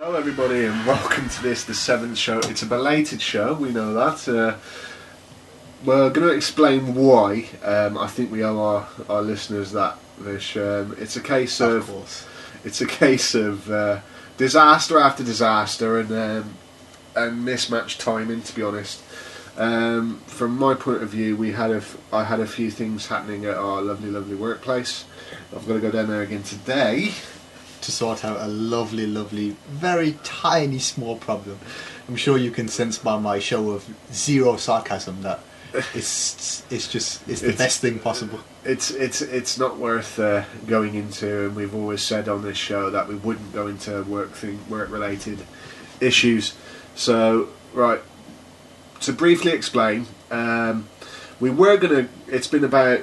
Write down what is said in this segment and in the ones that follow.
Hello everybody and welcome to the 7th show. It's a belated show, we know that. We're going to explain why I think we owe our listeners that, Vish. It's a case of disaster after disaster and mismatched timing, to be honest. From my point of view, I had a few things happening at our lovely workplace. I've got to go down there again today to sort out a lovely, very tiny, small problem. I'm sure you can sense by my show of zero sarcasm that it's the best thing possible. It's not worth going into, and we've always said on this show that we wouldn't go into work related issues. So right, to briefly explain, it's been about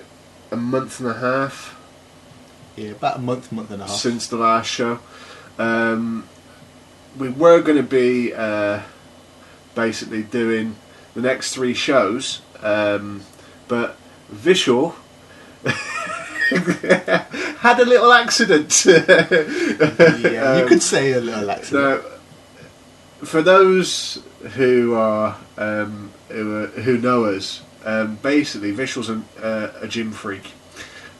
a month and a half. Yeah, about a month and a half since the last show. We were going to be basically doing the next 3 shows, but Vishal had a little accident. Yeah, you could say a little accident. Now, for those who are who know us, basically Vishal's a gym freak.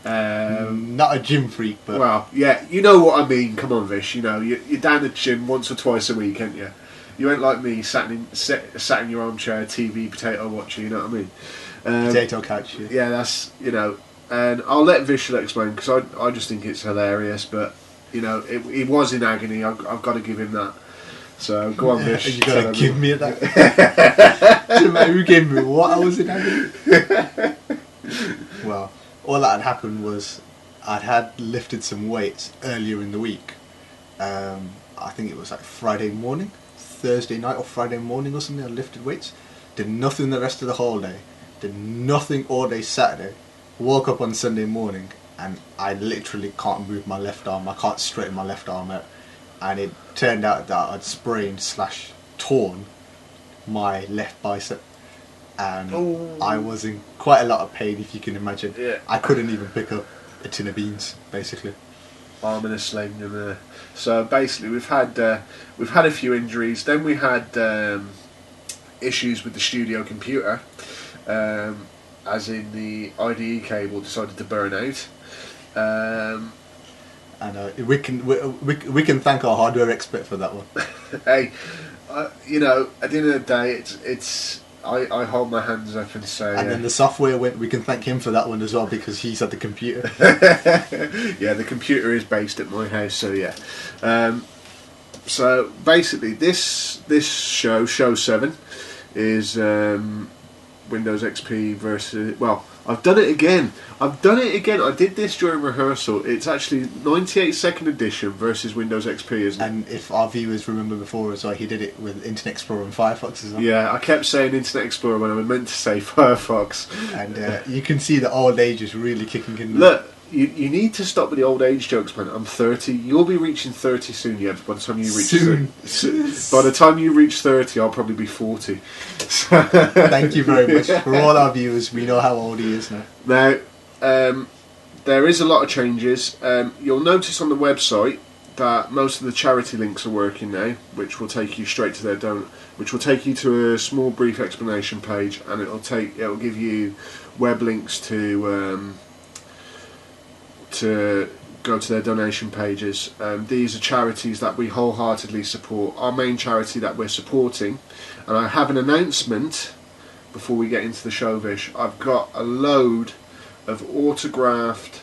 Not a gym freak, but well, yeah, you know what I mean. Come on, Vish. You know you're down the gym once or twice a week, aren't you? You ain't like me, sat in your armchair, TV, potato watcher. You know what I mean? Potato couch. Yeah, that's and I'll let Vishal explain because I just think it's hilarious. But he was in agony. I've got to give him that. So go on, Vish. You got to give me that. Who gave me what? I was in agony. Well. All that had happened was had lifted some weights earlier in the week. I think it was like Thursday night or Friday morning or something. I lifted weights. Did nothing the rest of the whole day. Did nothing all day Saturday. Woke up on Sunday morning and I literally can't move my left arm. I can't straighten my left arm out. And it turned out that I'd sprained/torn my left bicep. And I was in quite a lot of pain, if you can imagine. Yeah. I couldn't even pick up a tin of beans, basically. Arm in a sling, and so basically we've had a few injuries. Then we had issues with the studio computer, as in the IDE cable decided to burn out. And we can thank our hardware expert for that one. Hey, at the end of the day, it's. I hold my hands up and say... And then the software we can thank him for that one as well, because he's at the computer. Yeah, the computer is based at my house, so yeah. So basically, this show 7, is Windows XP versus... Well, I've done it again. I did this during rehearsal. It's actually 98 edition versus Windows XP, isn't it? And if our viewers remember before as well, he did it with Internet Explorer and Firefox as well. Yeah, I kept saying Internet Explorer when I was meant to say Firefox. And you can see that old age is really kicking in. Look, you need to stop with the old age jokes, man. I'm 30. You'll be reaching 30 soon, yeah. By the time you reach by the time you reach 30, I'll probably be 40. Thank you very much for all our viewers. We know how old he is now. Now, there is a lot of changes. You'll notice on the website that most of the charity links are working now, which will take you straight to their which will take you to a small brief explanation page, and it'll give you web links to go to their donation pages. These are charities that we wholeheartedly support. Our main charity that we're supporting, and I have an announcement before we get into the show, Vish. I've got a load of autographed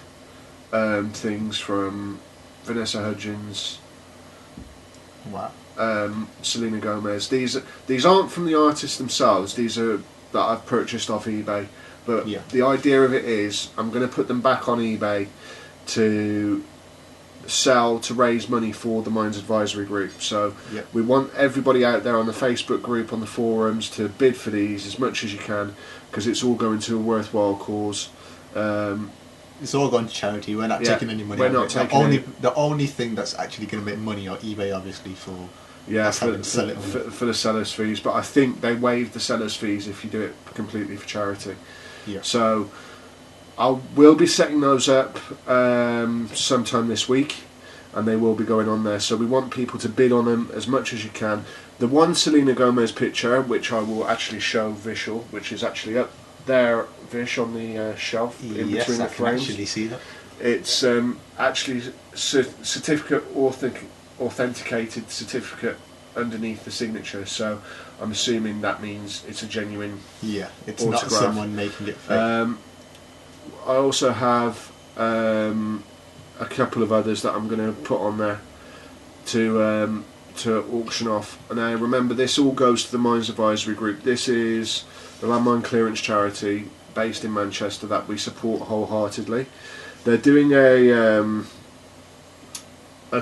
things from Vanessa Hudgens. Wow. Selena Gomez. These aren't from the artists themselves. These are that I've purchased off eBay. But yeah. The idea of it is I'm going to put them back on eBay to sell, to raise money for the Minds Advisory Group. So we want everybody out there on the Facebook group, on the forums, to bid for these as much as you can, because it's all going to a worthwhile cause. It's all gone to charity. We're not taking any money. We're not taking the only thing that's actually going to make money on eBay, obviously, for for the sellers' fees. But I think they waive the sellers' fees if you do it completely for charity. Yeah. So we'll be setting those up sometime this week. and they will be going on there. So we want people to bid on them as much as you can. The one Selena Gomez picture, which I will actually show visual, which is actually up there, Vish, on the shelf in between the frames. Yes, I can actually see that. It's actually certificate authenticated certificate underneath the signature, so I'm assuming that means it's a genuine it's autograph. not someone making it fake. I also have a couple of others that I'm going to put on there to auction off. Now remember, this all goes to the Mines Advisory Group. This is the landmine clearance charity based in Manchester that we support wholeheartedly. They're doing a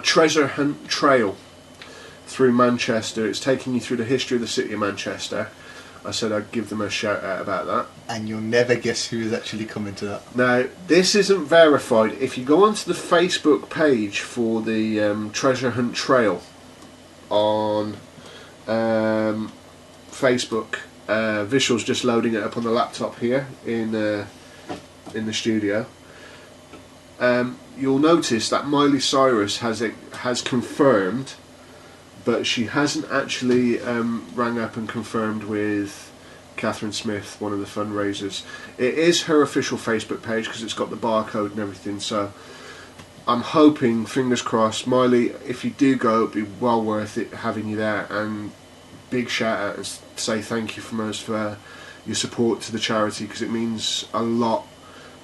treasure hunt trail through Manchester. It's taking you through the history of the city of Manchester. I said I'd give them a shout out about that. And you'll never guess who is actually coming to that. Now, this isn't verified. If you go onto the Facebook page for the treasure hunt trail on Facebook, Vishal's just loading it up on the laptop here in the studio. You'll notice that Miley Cyrus has confirmed, but she hasn't actually rang up and confirmed with Catherine Smith, one of the fundraisers. It is her official Facebook page because it's got the barcode and everything, so I'm hoping, fingers crossed, Miley, if you do go, it'd be well worth it having you there, and big shout out and say thank you from us for your support to the charity, because it means a lot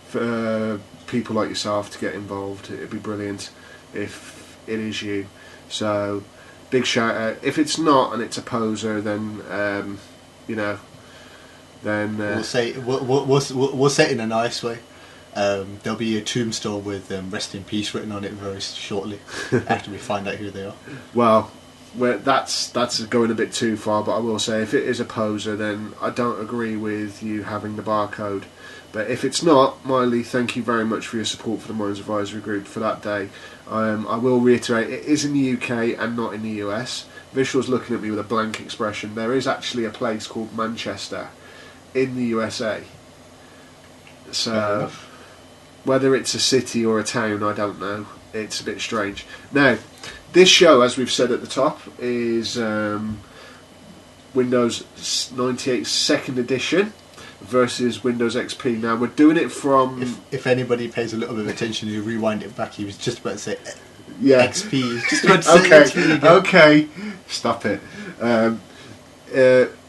for people like yourself to get involved. It'd be brilliant if it is you. So big shout out. If it's not and it's a poser, then we'll say we'll say it in a nice way. There'll be a tombstone with "Rest in Peace" written on it very shortly after we find out who they are. Well, that's going a bit too far, but I will say if it is a poser, then I don't agree with you having the barcode. But if it's not, Miley, thank you very much for your support for the Mines Advisory Group for that day. I will reiterate, it is in the UK and not in the US. Vishal's looking at me with a blank expression. There is actually a place called Manchester in the USA. So whether it's a city or a town, I don't know. It's a bit strange. Now, this show, as we've said at the top, is Windows 98 2nd edition versus Windows XP. Now we're doing it from... If anybody pays a little bit of attention, you rewind it back, he was just about to say XP. He was just about to say XP again. Okay, stop it.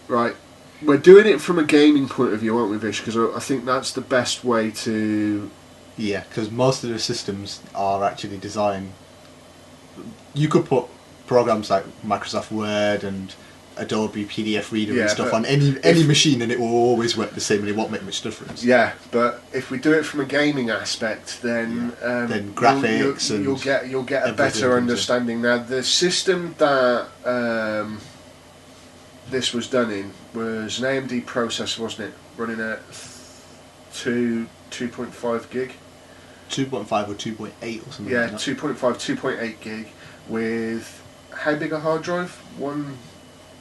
Right, we're doing it from a gaming point of view, aren't we, Vish? Because I think that's the best way to... Yeah, because most of the systems are actually designed... You could put programs like Microsoft Word and Adobe PDF Reader and stuff on any machine, and it will always work the same, and it won't make much difference. Yeah, but if we do it from a gaming aspect, then graphics you'll get a better understanding. Now, the system that this was done in was an AMD processor, wasn't it? Running at 2.5 gig. 2.5 or 2.8 or something. Yeah, like that. 2.5, 2.8 gig with how big a hard drive? One.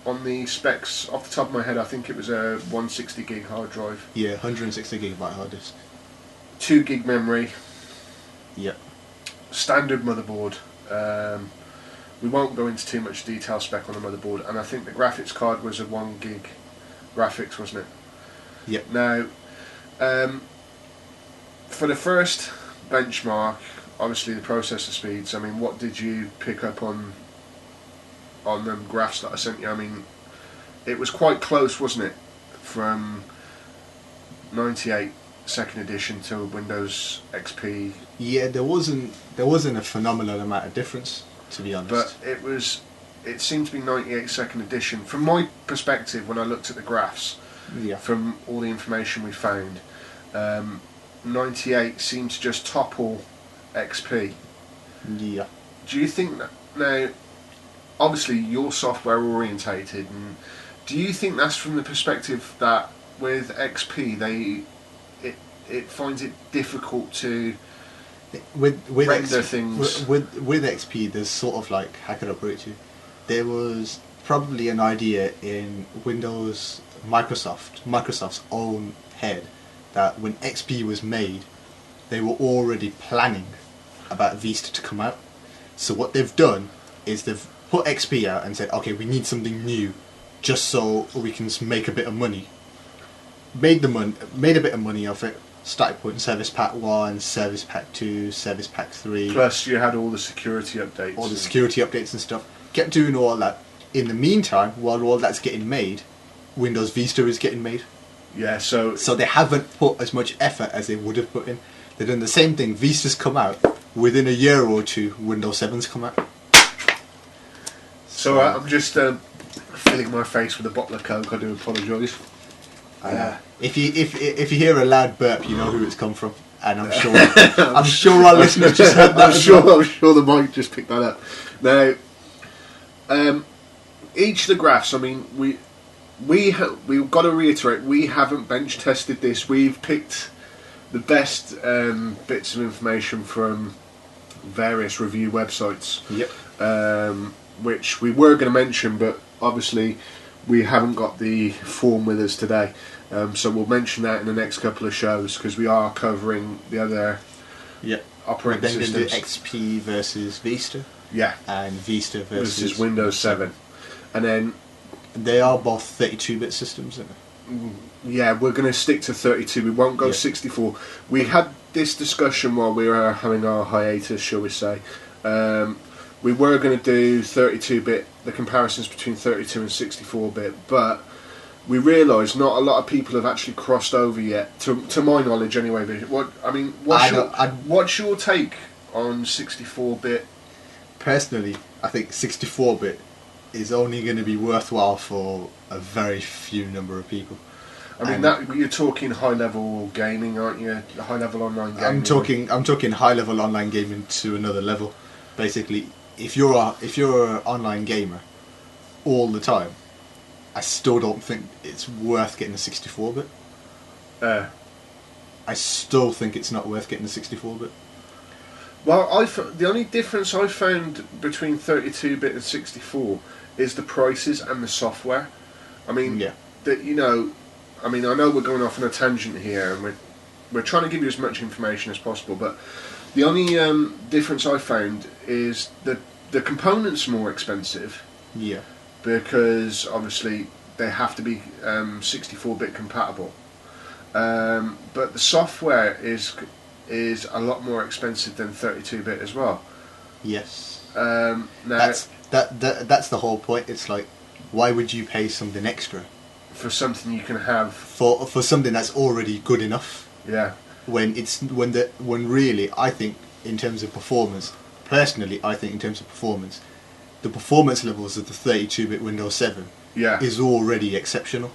On the specs, off the top of my head, I think it was a 160 gig hard drive. Yeah, 160 gigabyte hard disk. 2 gig memory. Yep. Standard motherboard. We won't go into too much detail spec on the motherboard, and I think the graphics card was a 1 gig graphics, wasn't it? Yep. Now, for the first benchmark, obviously the processor speeds. I mean, what did you pick up on them graphs that I sent you? I mean, it was quite close, wasn't it, from 98 2nd edition to Windows XP? Yeah, there wasn't a phenomenal amount of difference, to be honest. But it seemed to be 98 2nd edition. From my perspective, when I looked at the graphs, from all the information we found, 98 seemed to just topple XP. Yeah. Do you think that now? Obviously, you're software orientated, and do you think that's from the perspective that with XP it finds it difficult to with render things? With XP, there's sort of like, how can I put it to you? There was probably an idea in Microsoft's own head that when XP was made, they were already planning about Vista to come out. So what they've done is they've put XP out and said, okay, we need something new, just so we can make a bit of money. Made a bit of money off it. Started putting Service Pack 1, Service Pack 2, Service Pack 3. Plus you had all the security updates. All the security updates and stuff. Kept doing all that. In the meantime, while all that's getting made, Windows Vista is getting made. Yeah, so they haven't put as much effort as they would have put in. They've done the same thing. Vista's come out. Within a year or two, Windows 7's come out. So I'm just filling my face with a bottle of Coke. I do apologise. If you hear a loud burp, you know who it's come from, and I'm sure our listeners just heard that. I'm sure the mic just picked that up. Now, each of the graphs. I mean, we've got to reiterate, we haven't bench tested this. We've picked the best bits of information from various review websites. Yep. Which we were going to mention, but obviously we haven't got the form with us today. So we'll mention that in the next couple of shows, because we are covering the other operating systems. Then XP versus Vista. Yeah. And Vista versus Windows 7. And then they are both 32-bit systems, isn't it? Yeah, we're going to stick to 32. We won't go 64. We had this discussion while we were having our hiatus, shall we say. We were going to do 32-bit, the comparisons between 32 and 64-bit, but we realised not a lot of people have actually crossed over yet, to my knowledge anyway. What's your take on 64-bit? Personally, I think 64-bit is only going to be worthwhile for a very few number of people. I mean, you're talking high-level gaming, aren't you? High-level online gaming. I'm talking high-level online gaming to another level. Basically, if you're an online gamer all the time, I still don't think it's worth getting a 64-bit. I still think it's not worth getting a 64-bit. Well, the only difference I found between 32-bit and 64 is the prices and the software. I mean, I know we're going off on a tangent here, and we're trying to give you as much information as possible, but the only difference I found is that the components are more expensive. Yeah. Because obviously they have to be 64-bit compatible. But the software is a lot more expensive than 32-bit as well. Yes. Now that's the whole point. It's like, why would you pay something extra for something you can have for something that's already good enough? Yeah. When really, I think in terms of performance, personally, I think in terms of performance, the performance levels of the 32-bit Windows 7 is already exceptional.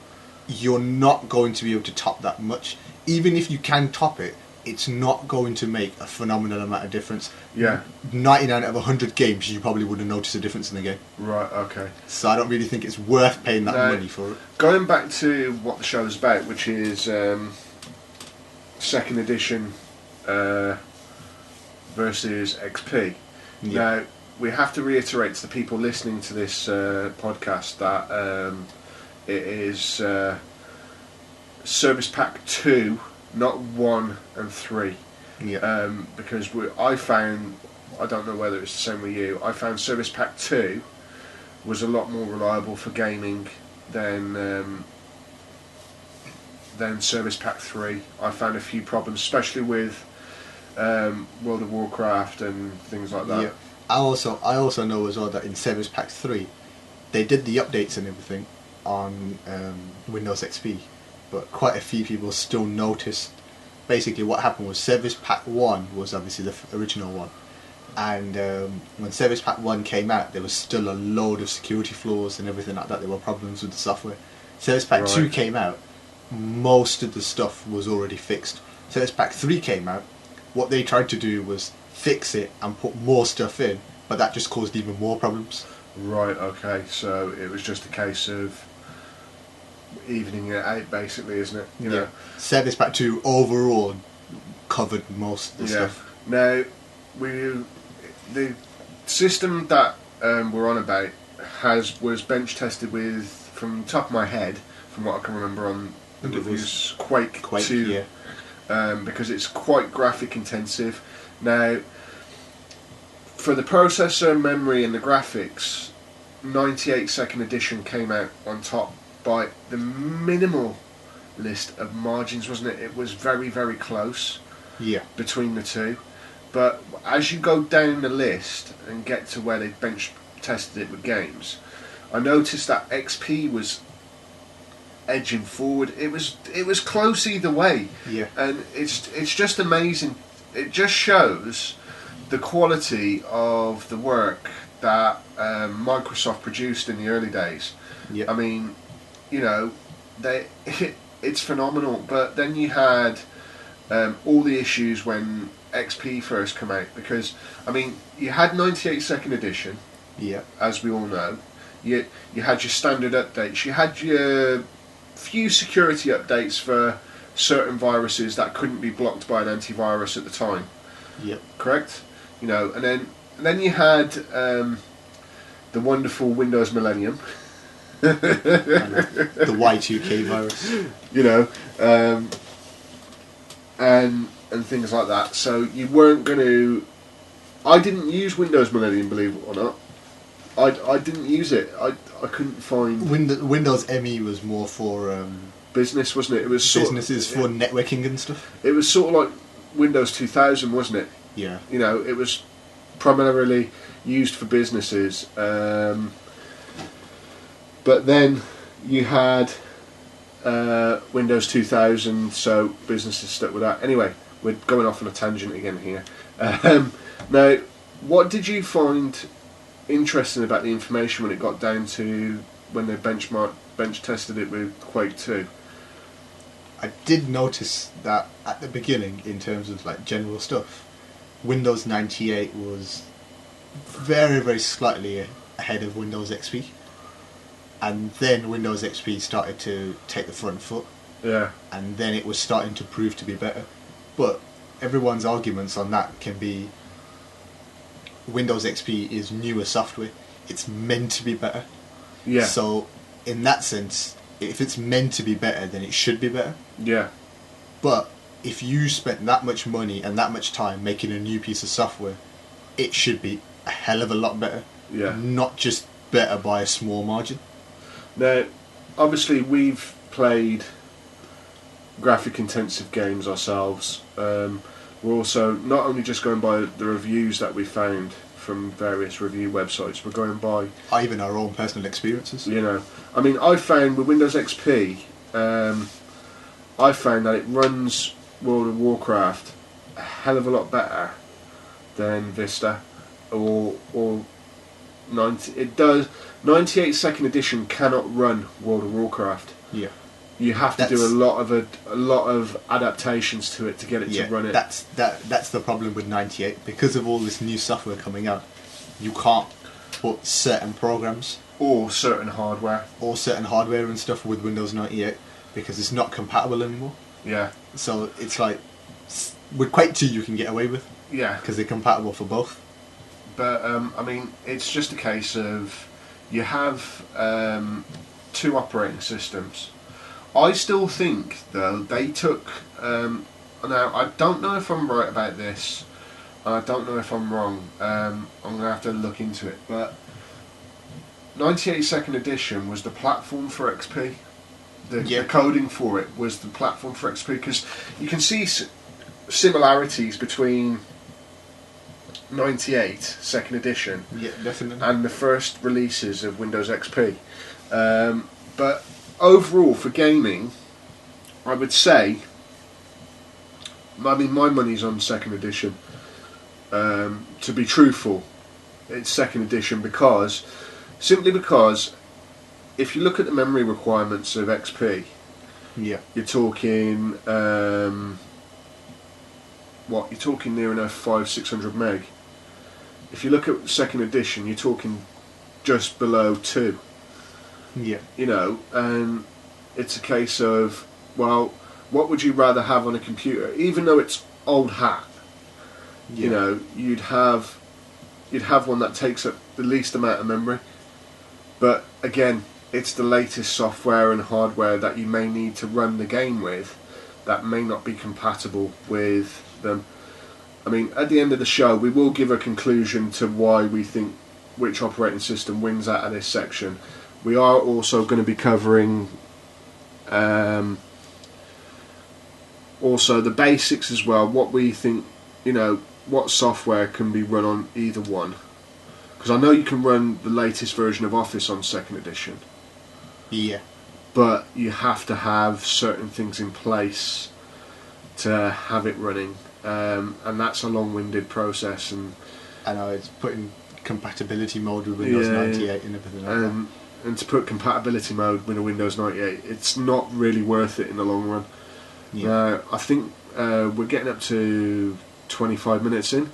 You're not going to be able to top that much. Even if you can top it, it's not going to make a phenomenal amount of difference. Yeah. 99 out of 100 games, you probably wouldn't notice a difference in the game. Right, okay. So I don't really think it's worth paying that money for it. Going back to what the show is about, which is second edition versus XP. Yeah. Now, we have to reiterate to the people listening to this podcast that it is Service Pack 2, not 1 and 3. Yeah. Because I found, I don't know whether it's the same with you, I found Service Pack 2 was a lot more reliable for gaming than Service Pack 3. I found a few problems, especially with World of Warcraft and things like that. Yeah. I also know as well that in Service Pack 3 they did the updates and everything on Windows XP, but quite a few people still noticed. Basically what happened was Service Pack 1 was obviously the original one, and when Service Pack 1 came out, there was still a load of security flaws and everything like that. There were problems with the software. Service Pack 2 came out, most of the stuff was already fixed. Service Pack 3 came out, what they tried to do was fix it and put more stuff in, but that just caused even more problems. Right, okay, so it was just a case of evening it out, basically, isn't it? You know? Service Pack 2 overall covered most of the stuff. Now, the system that we're on about was bench tested with, from the top of my head, from what I can remember on the reviews, Quake 2, because it's quite graphic intensive. Now, for the processor, memory, and the graphics, 98-second edition came out on top by the minimal list of margins, wasn't it? It was very, very close between the two. But as you go down the list and get to where they bench tested it with games, I noticed that XP was edging forward. It was close either way. Yeah. And it's just amazing. It just shows the quality of the work that Microsoft produced in the early days. Yeah. I mean, you know, it's phenomenal. But then you had all the issues when XP first came out, because I mean, you had 98-second edition, as we all know. You had your standard updates. You had your few security updates for certain viruses that couldn't be blocked by an antivirus at the time. Yep. Correct. You know, and then you had the wonderful Windows Millennium. The Y2K virus. You know, and things like that. So you weren't going to. I didn't use Windows Millennium, believe it or not. I didn't use it. I couldn't find. Windows ME was more for business, wasn't it? It was businesses for networking and stuff. It was sort of like Windows 2000, wasn't it? Yeah. You know, it was primarily used for businesses. But then you had Windows 2000, so businesses stuck with that. Anyway, we're going off on a tangent again here. Now, what did you find interesting about the information when it got down to when they bench tested it with Quake 2? I did notice that at the beginning, in terms of like general stuff, Windows 98 was very, very slightly ahead of Windows XP, and then Windows XP started to take the front foot. Yeah. And then it was starting to prove to be better. But everyone's arguments on that can be Windows XP is newer software. It's meant to be better. Yeah. So in that sense, if it's meant to be better, then it should be better. Yeah. But if you spent that much money and that much time making a new piece of software, it should be a hell of a lot better. Yeah. Not just better by a small margin. Now, obviously, we've played graphic intensive games ourselves. We're also not only just going by the reviews that we found from various review websites, we're going by even our own personal experiences. You know, I mean, I found with Windows XP, I found that it runs World of Warcraft a hell of a lot better than Vista or 90. It does. 98-second edition cannot run World of Warcraft. Yeah. You have to do a lot of adaptations to it to get it to run it. That's the problem with 98. Because of all this new software coming out, you can't put certain programs or certain hardware and stuff with Windows 98 because it's not compatible anymore. Yeah. So it's like with Quake 2 you can get away with. Yeah. Because they're compatible for both. But I mean, it's just a case of you have two operating systems. I still think, though, they took... now, I don't know if I'm right about this, and I don't know if I'm wrong. I'm going to have to look into it. But 98-second edition was the platform for XP. The coding for it was the platform for XP, because you can see similarities between 98 second edition and the first releases of Windows XP. But overall, for gaming, I would say, I mean, my money's on second edition. To be truthful, it's second edition simply because if you look at the memory requirements of XP, you're talking you're talking near enough 500-600 meg. If you look at second edition, you're talking just below 2. Yeah. You know, and it's a case of, well, what would you rather have on a computer? Even though it's old hat, you know, you'd have one that takes up the least amount of memory. But again, it's the latest software and hardware that you may need to run the game with that may not be compatible with them. I mean, at the end of the show, we will give a conclusion to why we think which operating system wins out of this section. We are also going to be covering also the basics as well, what we think, what software can be run on either one. Because I know you can run the latest version of Office on 2nd edition. Yeah. But you have to have certain things in place to have it running. And that's a long-winded process. And I know, it's putting compatibility mode with Windows 98 and everything like that. And to put compatibility mode with a Windows 98, it's not really worth it in the long run. Yeah. I think we're getting up to 25 minutes in.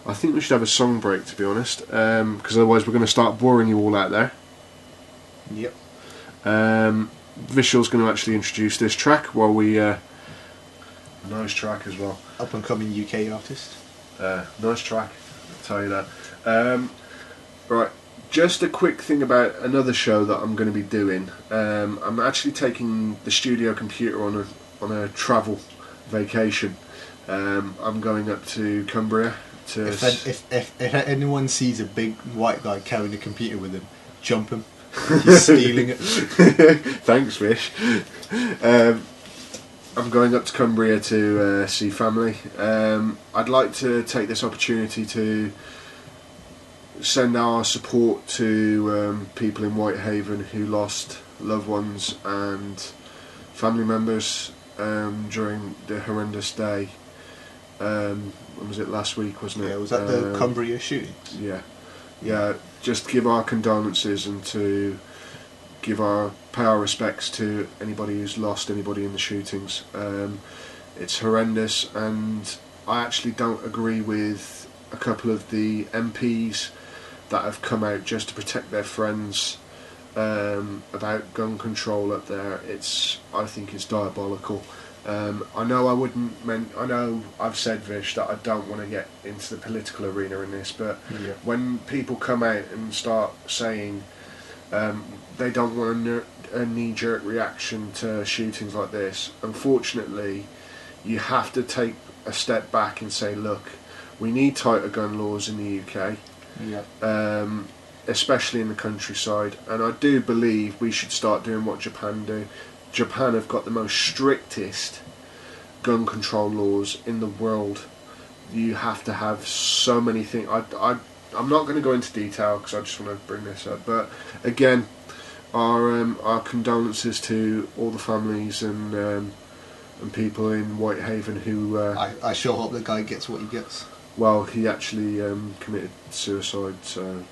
I think we should have a song break, to be honest, because otherwise we're going to start boring you all out there. Yep. Vishal's going to actually introduce this track while we... nice track as well. Up and coming UK artist. Nice track, I'll tell you that. Right, just a quick thing about another show that I'm going to be doing. I'm actually taking the studio computer on a travel vacation. I'm going up to Cumbria. If anyone sees a big white guy carrying a computer with him, jump him. He's stealing it. Thanks, Vish. I'm going up to Cumbria to see family. I'd like to take this opportunity to send our support to people in Whitehaven who lost loved ones and family members during the horrendous day. When was it, last week, wasn't it? Yeah, was that the Cumbria shootings? Yeah, just give our condolences and to pay our respects to anybody who's lost anybody in the shootings. It's horrendous, and I actually don't agree with a couple of the MPs that have come out just to protect their friends about gun control up there. I think it's diabolical. I know I've said, Vish, that I don't want to get into the political arena in this, but when people come out and start saying they don't want a knee-jerk reaction to shootings like this, unfortunately you have to take a step back and say, look, we need tighter gun laws in the UK, especially in the countryside, and I do believe we should start doing what Japan do. Japan have got the most strictest gun control laws in the world. You have to have so many things. I'm not going to go into detail because I just want to bring this up. But again, our condolences to all the families and people in Whitehaven who. I sure hope the guy gets what he gets. Well, he actually committed suicide. So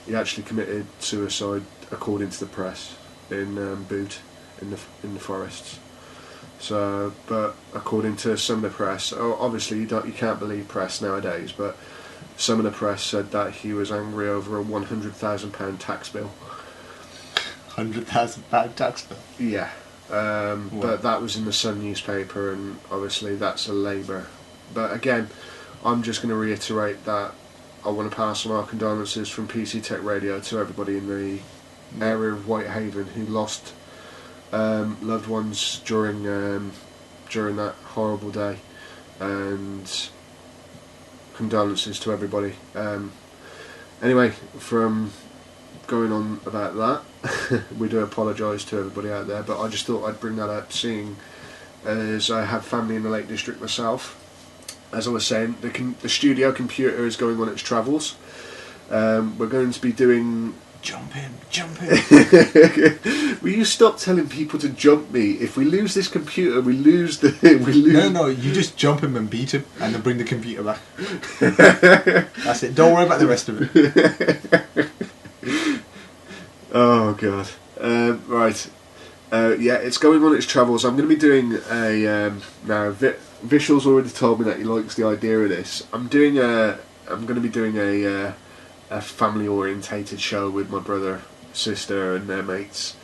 he actually committed suicide, according to the press, in Boot, in the forests. So, but according to some of the press, obviously you can't believe press nowadays, but some of the press said that he was angry over a £100,000 tax bill. £100,000 tax bill? Yeah, but that was in the Sun newspaper, and obviously that's a Labour. But again, I'm just going to reiterate that I want to pass on our condolences from PCTechRadio to everybody in the area of Whitehaven who lost loved ones during that horrible day, and condolences to everybody. Anyway, from going on about that, we do apologise to everybody out there, but I just thought I'd bring that up, seeing as I have family in the Lake District myself. As I was saying, the studio computer is going on its travels. We're going to be doing... Jump in. Will you stop telling people to jump me? If we lose this computer, we lose. No, you just jump him and beat him, and then bring the computer back. That's it. Don't worry about the rest of it. Oh God. Right. Yeah, it's going on its travels. I'm going to be doing a now. Vishal's already told me that he likes the idea of this. I'm going to be doing a family-orientated show with my brother, sister, and their mates.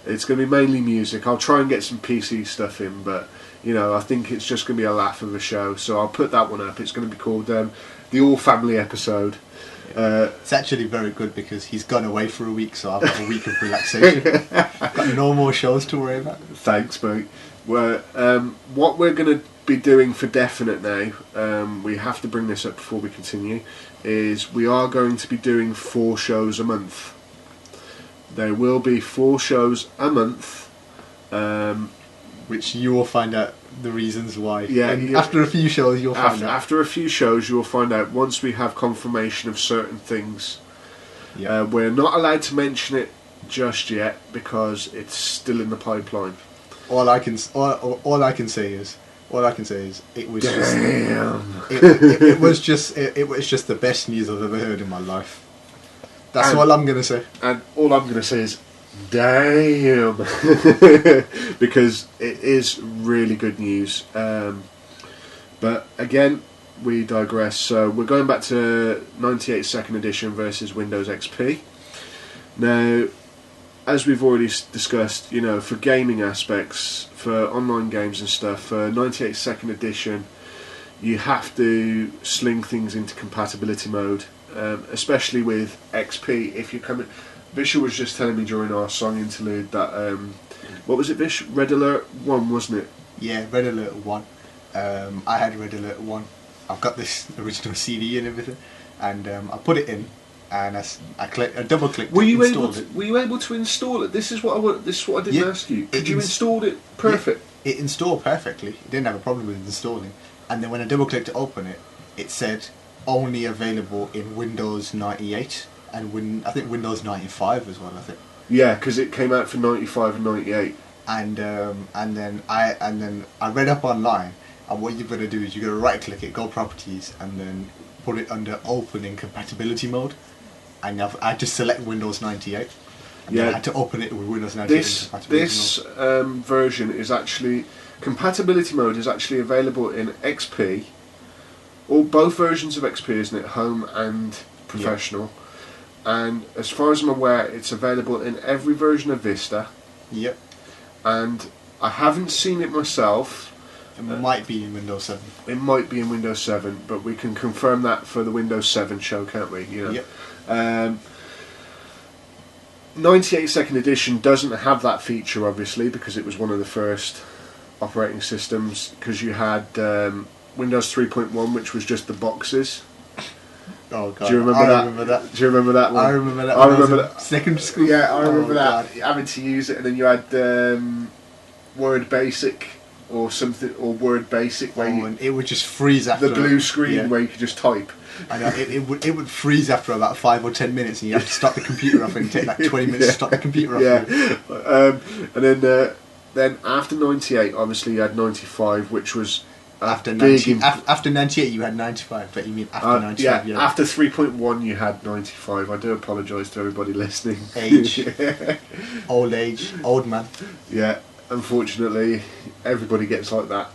It's going to be mainly music. I'll try and get some PC stuff in, but I think it's just going to be a laugh of a show. So I'll put that one up. It's going to be called the All Family episode. It's actually very good because he's gone away for a week, so I've got a week of relaxation. Got no more shows to worry about. Thanks, mate. Well, what we're going to be doing for definite now, we have to bring this up before we continue, is we are going to be doing 4 shows a month. There will be 4 shows a month. Which you will find out the reasons why. Yeah, and after a few shows you'll find out. After a few shows you'll find out, once we have confirmation of certain things. Yeah. We're not allowed to mention it just yet because it's still in the pipeline. All I can say is it was Damn. it was just the best news I've ever heard in my life. That's all I'm gonna say. And all I'm gonna say is damn, because it is really good news. But again, we digress. So we're going back to 98 second edition versus Windows XP. Now, as we've already discussed, you know, for gaming aspects, for online games and stuff, for 98 second edition, you have to sling things into compatibility mode, especially with XP. If you're coming, Vishal was just telling me during our song interlude that what was it, Vish? Red Alert 1, wasn't it? Yeah, Red Alert 1. I had Red Alert 1. I've got this original CD and everything, and I put it in, and I double clicked. Were you able to install it? This is what I didn't ask you. Did you install it perfect? Yeah, it installed perfectly. It didn't have a problem with installing. And then when I double clicked to open it, it said only available in Windows 98 and I think Windows 95 as well. I think. Yeah, because it came out for 95 and 98. And then I read up online, and what you've got to do is you've got to right click it, go properties, and then put it under open in compatibility mode. And I had to select Windows 98. And then I had to open it with Windows 98 in compatibility mode. Version is actually, compatibility mode is actually available in XP, or both versions of XP, isn't it? Home and Professional. Yep. And as far as I'm aware, it's available in every version of Vista. Yep. And I haven't seen it myself. It might be in Windows 7. It might be in Windows 7, but we can confirm that for the Windows 7 show, can't we? You know? Yep. 98 second edition doesn't have that feature, obviously, because it was one of the first operating systems, because you had Windows 3.1, which was just the boxes. Oh God! Do you remember that? Do you remember that one? I remember that. I remember that. Secondary school. Yeah, I remember that. God. Having to use it, and then you had Word Basic or something, or Word Basic, where and it would just freeze after the blue screen where you could just type. I know it would freeze after about 5 or 10 minutes, and you have to start the computer off, and take like 20 minutes to start the computer off. Yeah, and then after 98, obviously you had 95, which was. After 98 you had 95, but you mean after 95? Yeah, after 3.1 you had 95. I do apologise to everybody listening. Age. Old age, old man. Yeah, unfortunately everybody gets like that.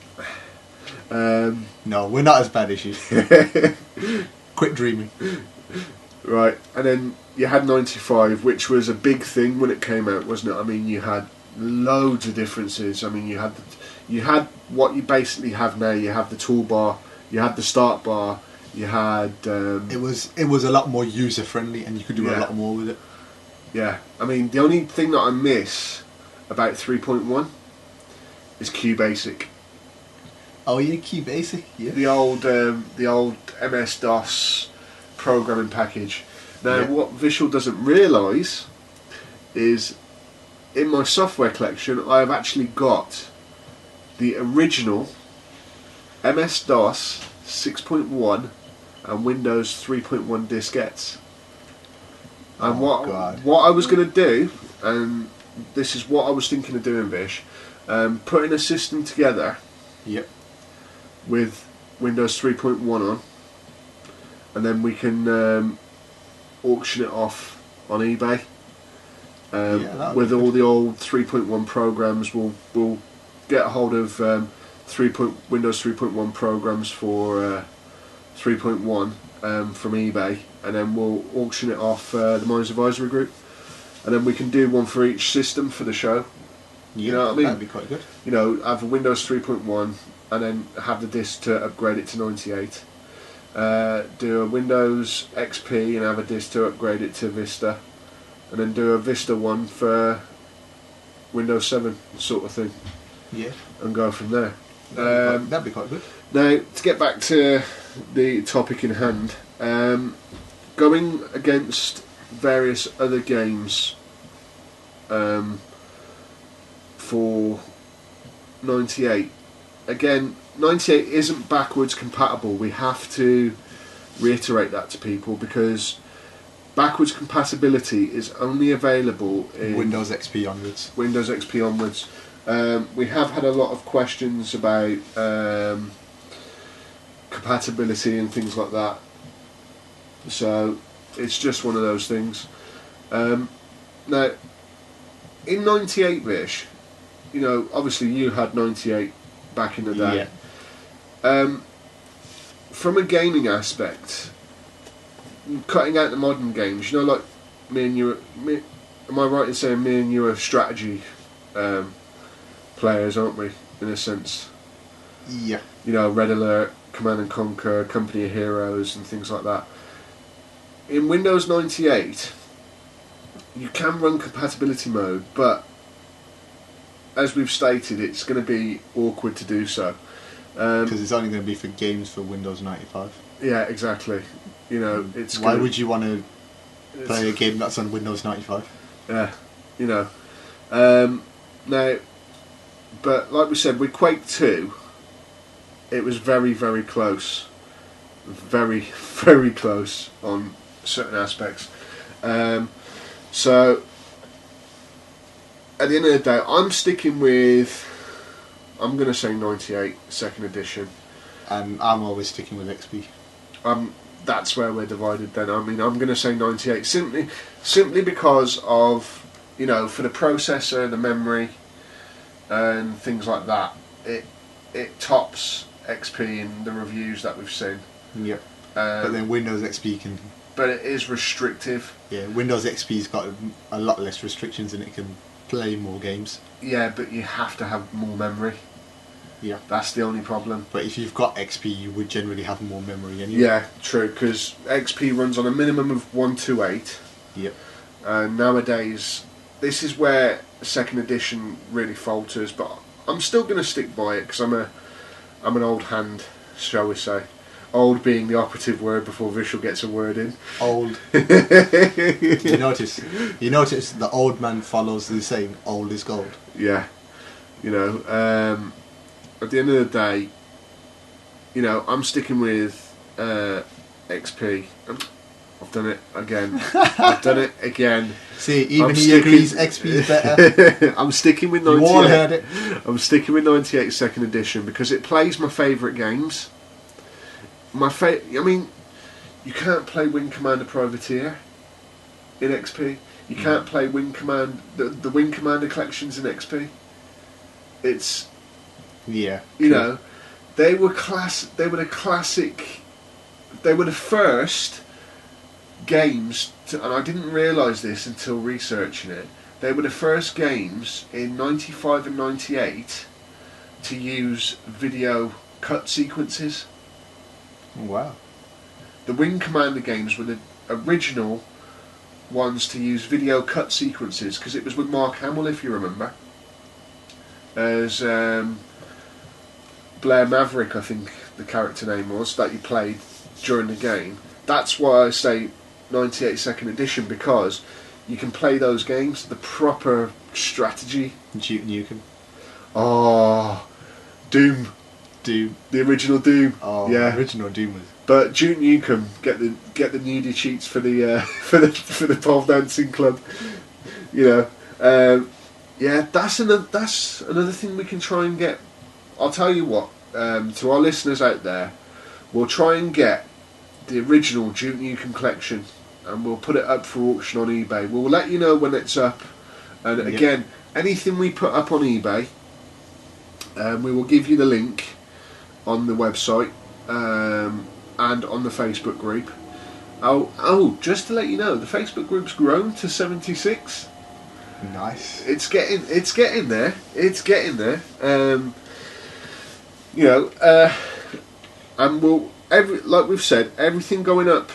No, we're not as bad as you. Quit dreaming. Right, and then you had 95, which was a big thing when it came out, wasn't it? I mean, you had loads of differences. I mean, you had what you basically have now. You have the toolbar, you had the start bar, you had. It was a lot more user friendly, and you could do a lot more with it. Yeah, I mean, the only thing that I miss about 3.1 is QBasic. Oh yeah, QBasic. Yeah. The old MS DOS programming package. Now, what Vishal doesn't realise is, in my software collection, I have actually got the original MS-DOS 6.1 and Windows 3.1 diskettes. And what I was going to do, and this is what I was thinking of doing, Vish, putting a system together with Windows 3.1 on, and then we can auction it off on eBay. With all the old 3.1 programs, we'll get a hold of Windows 3.1 programs for 3.1 from eBay, and then we'll auction it off the Minds Advisory Group, and then we can do one for each system for the show. You know what I mean? That'd be quite good. You know, have a Windows 3.1 and then have the disk to upgrade it to 98. Do a Windows XP and have a disk to upgrade it to Vista. And then do a Vista one for Windows 7 sort of thing. Yeah. And go from there. That'd be quite good. Now, to get back to the topic in hand, going against various other games for 98. Again, 98 isn't backwards compatible. We have to reiterate that to people, because backwards compatibility is only available in Windows XP onwards. Windows XP onwards. We have had a lot of questions about compatibility and things like that. So it's just one of those things. Now, in 98 Vish, you know, obviously you had 98 back in the day. Yeah. From a gaming aspect, cutting out the modern games, you know, like me and you, am I right in saying me and you are strategy players, aren't we, in a sense? Yeah. You know, Red Alert, Command and Conquer, Company of Heroes and things like that. In Windows 98, you can run compatibility mode, but as we've stated, it's going to be awkward to do so. Because it's only going to be for games for Windows 95. Yeah, exactly. You know, it's. Why would you want to play a game that's on Windows 95? Yeah, you know. Now, but like we said, with Quake 2, it was very, very close. Very, very close on certain aspects. So, at the end of the day, I'm sticking with, I'm going to say 98, second edition. And I'm always sticking with XP. That's where we're divided then. I mean, I'm going to say 98, simply because of, you know, for the processor, the memory, and things like that, it tops XP in the reviews that we've seen. Yep. But then Windows XP can... But it is restrictive. Yeah, Windows XP's got a lot less restrictions and it can play more games. Yeah, but you have to have more memory. Yeah. That's the only problem. But if you've got XP, you would generally have more memory anyway. Yeah, true, because XP runs on a minimum of 128. Yep. Nowadays, this is where second edition really falters, but I'm still going to stick by it because I'm an old hand, shall we say. Old being the operative word before Vishal gets a word in. Old. You notice the old man follows the saying, old is gold. Yeah. You know, at the end of the day, you know, I'm sticking with XP. I've done it again. I've done it again. See, even he agrees XP is better. I'm sticking with 98. You all heard it. I'm sticking with 98 second edition because it plays my favourite games. I mean, you can't play Wing Commander Privateer in XP. You can't play Wing Command the Wing Commander collections in XP. It's yeah, you know, they were the classic. They were the first games to, and I didn't realise this until researching it. They were the first games in 95 and 98 to use video cut sequences. Wow. The Wing Commander games were the original ones to use video cut sequences because it was with Mark Hamill, if you remember, as Blair Maverick, I think the character name was, that you played during the game. That's why I say 98 second edition, because you can play those games, the proper strategy. Duke Nukem. Oh, Doom. The original Doom. Oh, yeah. The original Doom was. But Duke Nukem, get the nudie cheats for the for the pole dancing club. You know, yeah, that's another thing we can try and get. I'll tell you what, to our listeners out there, we'll try and get the original Duke Nukem collection, and we'll put it up for auction on eBay. We'll let you know when it's up, and again, anything we put up on eBay, we will give you the link on the website and on the Facebook group. Oh, just to let you know, the Facebook group's grown to 76. Nice. It's getting there. It's getting there. You know, and we'll like we've said, everything going up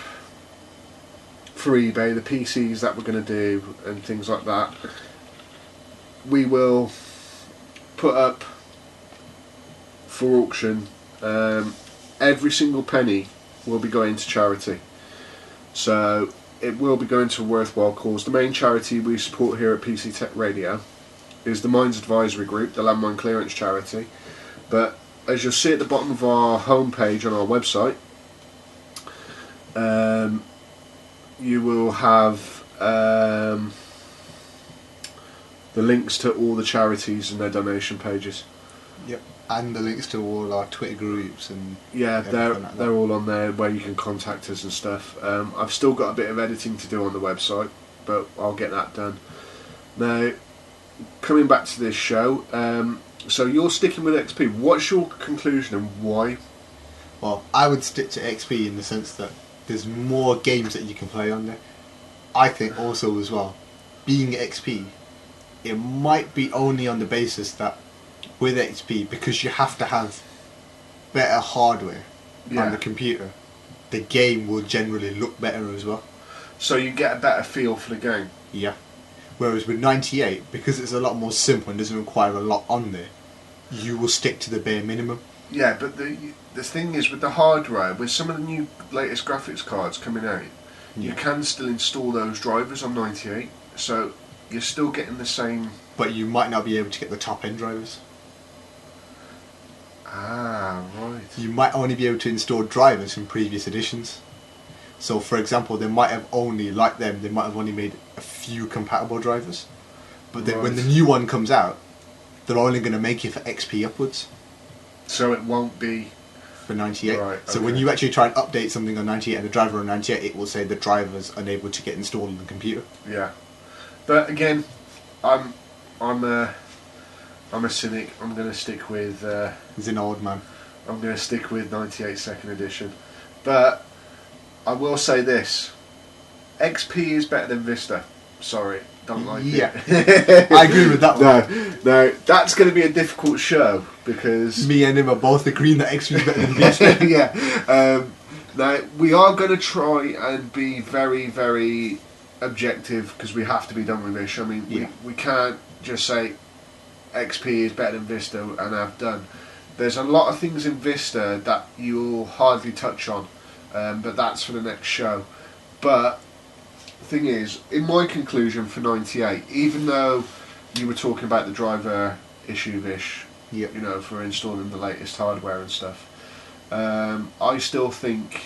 for eBay, the PCs that we're going to do and things like that, we will put up for auction. Every single penny will be going to charity. So it will be going to a worthwhile cause. The main charity we support here at PCTechRadio is the Mines Advisory Group, the landmine clearance charity. But as you'll see at the bottom of our homepage on our website, you will have the links to all the charities and their donation pages. Yep. And the links to all our Twitter groups and they're all on there where you can contact us and stuff. I've still got a bit of editing to do on the website, but I'll get that done. Now, coming back to this show, so you're sticking with XP. What's your conclusion and why? Well, I would stick to XP in the sense that there's more games that you can play on there. I think also as well, being XP, it might be only on the basis that with XP, because you have to have better hardware on the computer, the game will generally look better as well. So you get a better feel for the game. Yeah. Whereas with 98, because it's a lot more simple and doesn't require a lot on there, you will stick to the bare minimum. Yeah, but the thing is with the hardware, with some of the new latest graphics cards coming out, you can still install those drivers on 98, so you're still getting the same. But you might not be able to get the top end drivers. Ah, right. You might only be able to install drivers from previous editions. So, for example, they might have only, like them, they might have only made a few compatible drivers. But then when the new one comes out, they're only going to make it for XP upwards. So it won't be for 98. Right, so when you actually try and update something on 98 and the driver on 98, it will say the driver's unable to get installed on the computer. Yeah. But again, I'm a cynic. I'm going to stick with. He's an old man. I'm going to stick with 98 second edition. But I will say this: XP is better than Vista. Sorry, don't like it. I agree with that one. No, that's going to be a difficult show because me and him are both agreeing that XP is better than Vista. Yeah. Now we are going to try and be very, very objective because we have to be done with this. I mean, we can't just say XP is better than Vista and have done. There's a lot of things in Vista that you'll hardly touch on, but that's for the next show. But the thing is, in my conclusion for 98, even though you were talking about the driver issue-ish, you know, for installing the latest hardware and stuff, I still think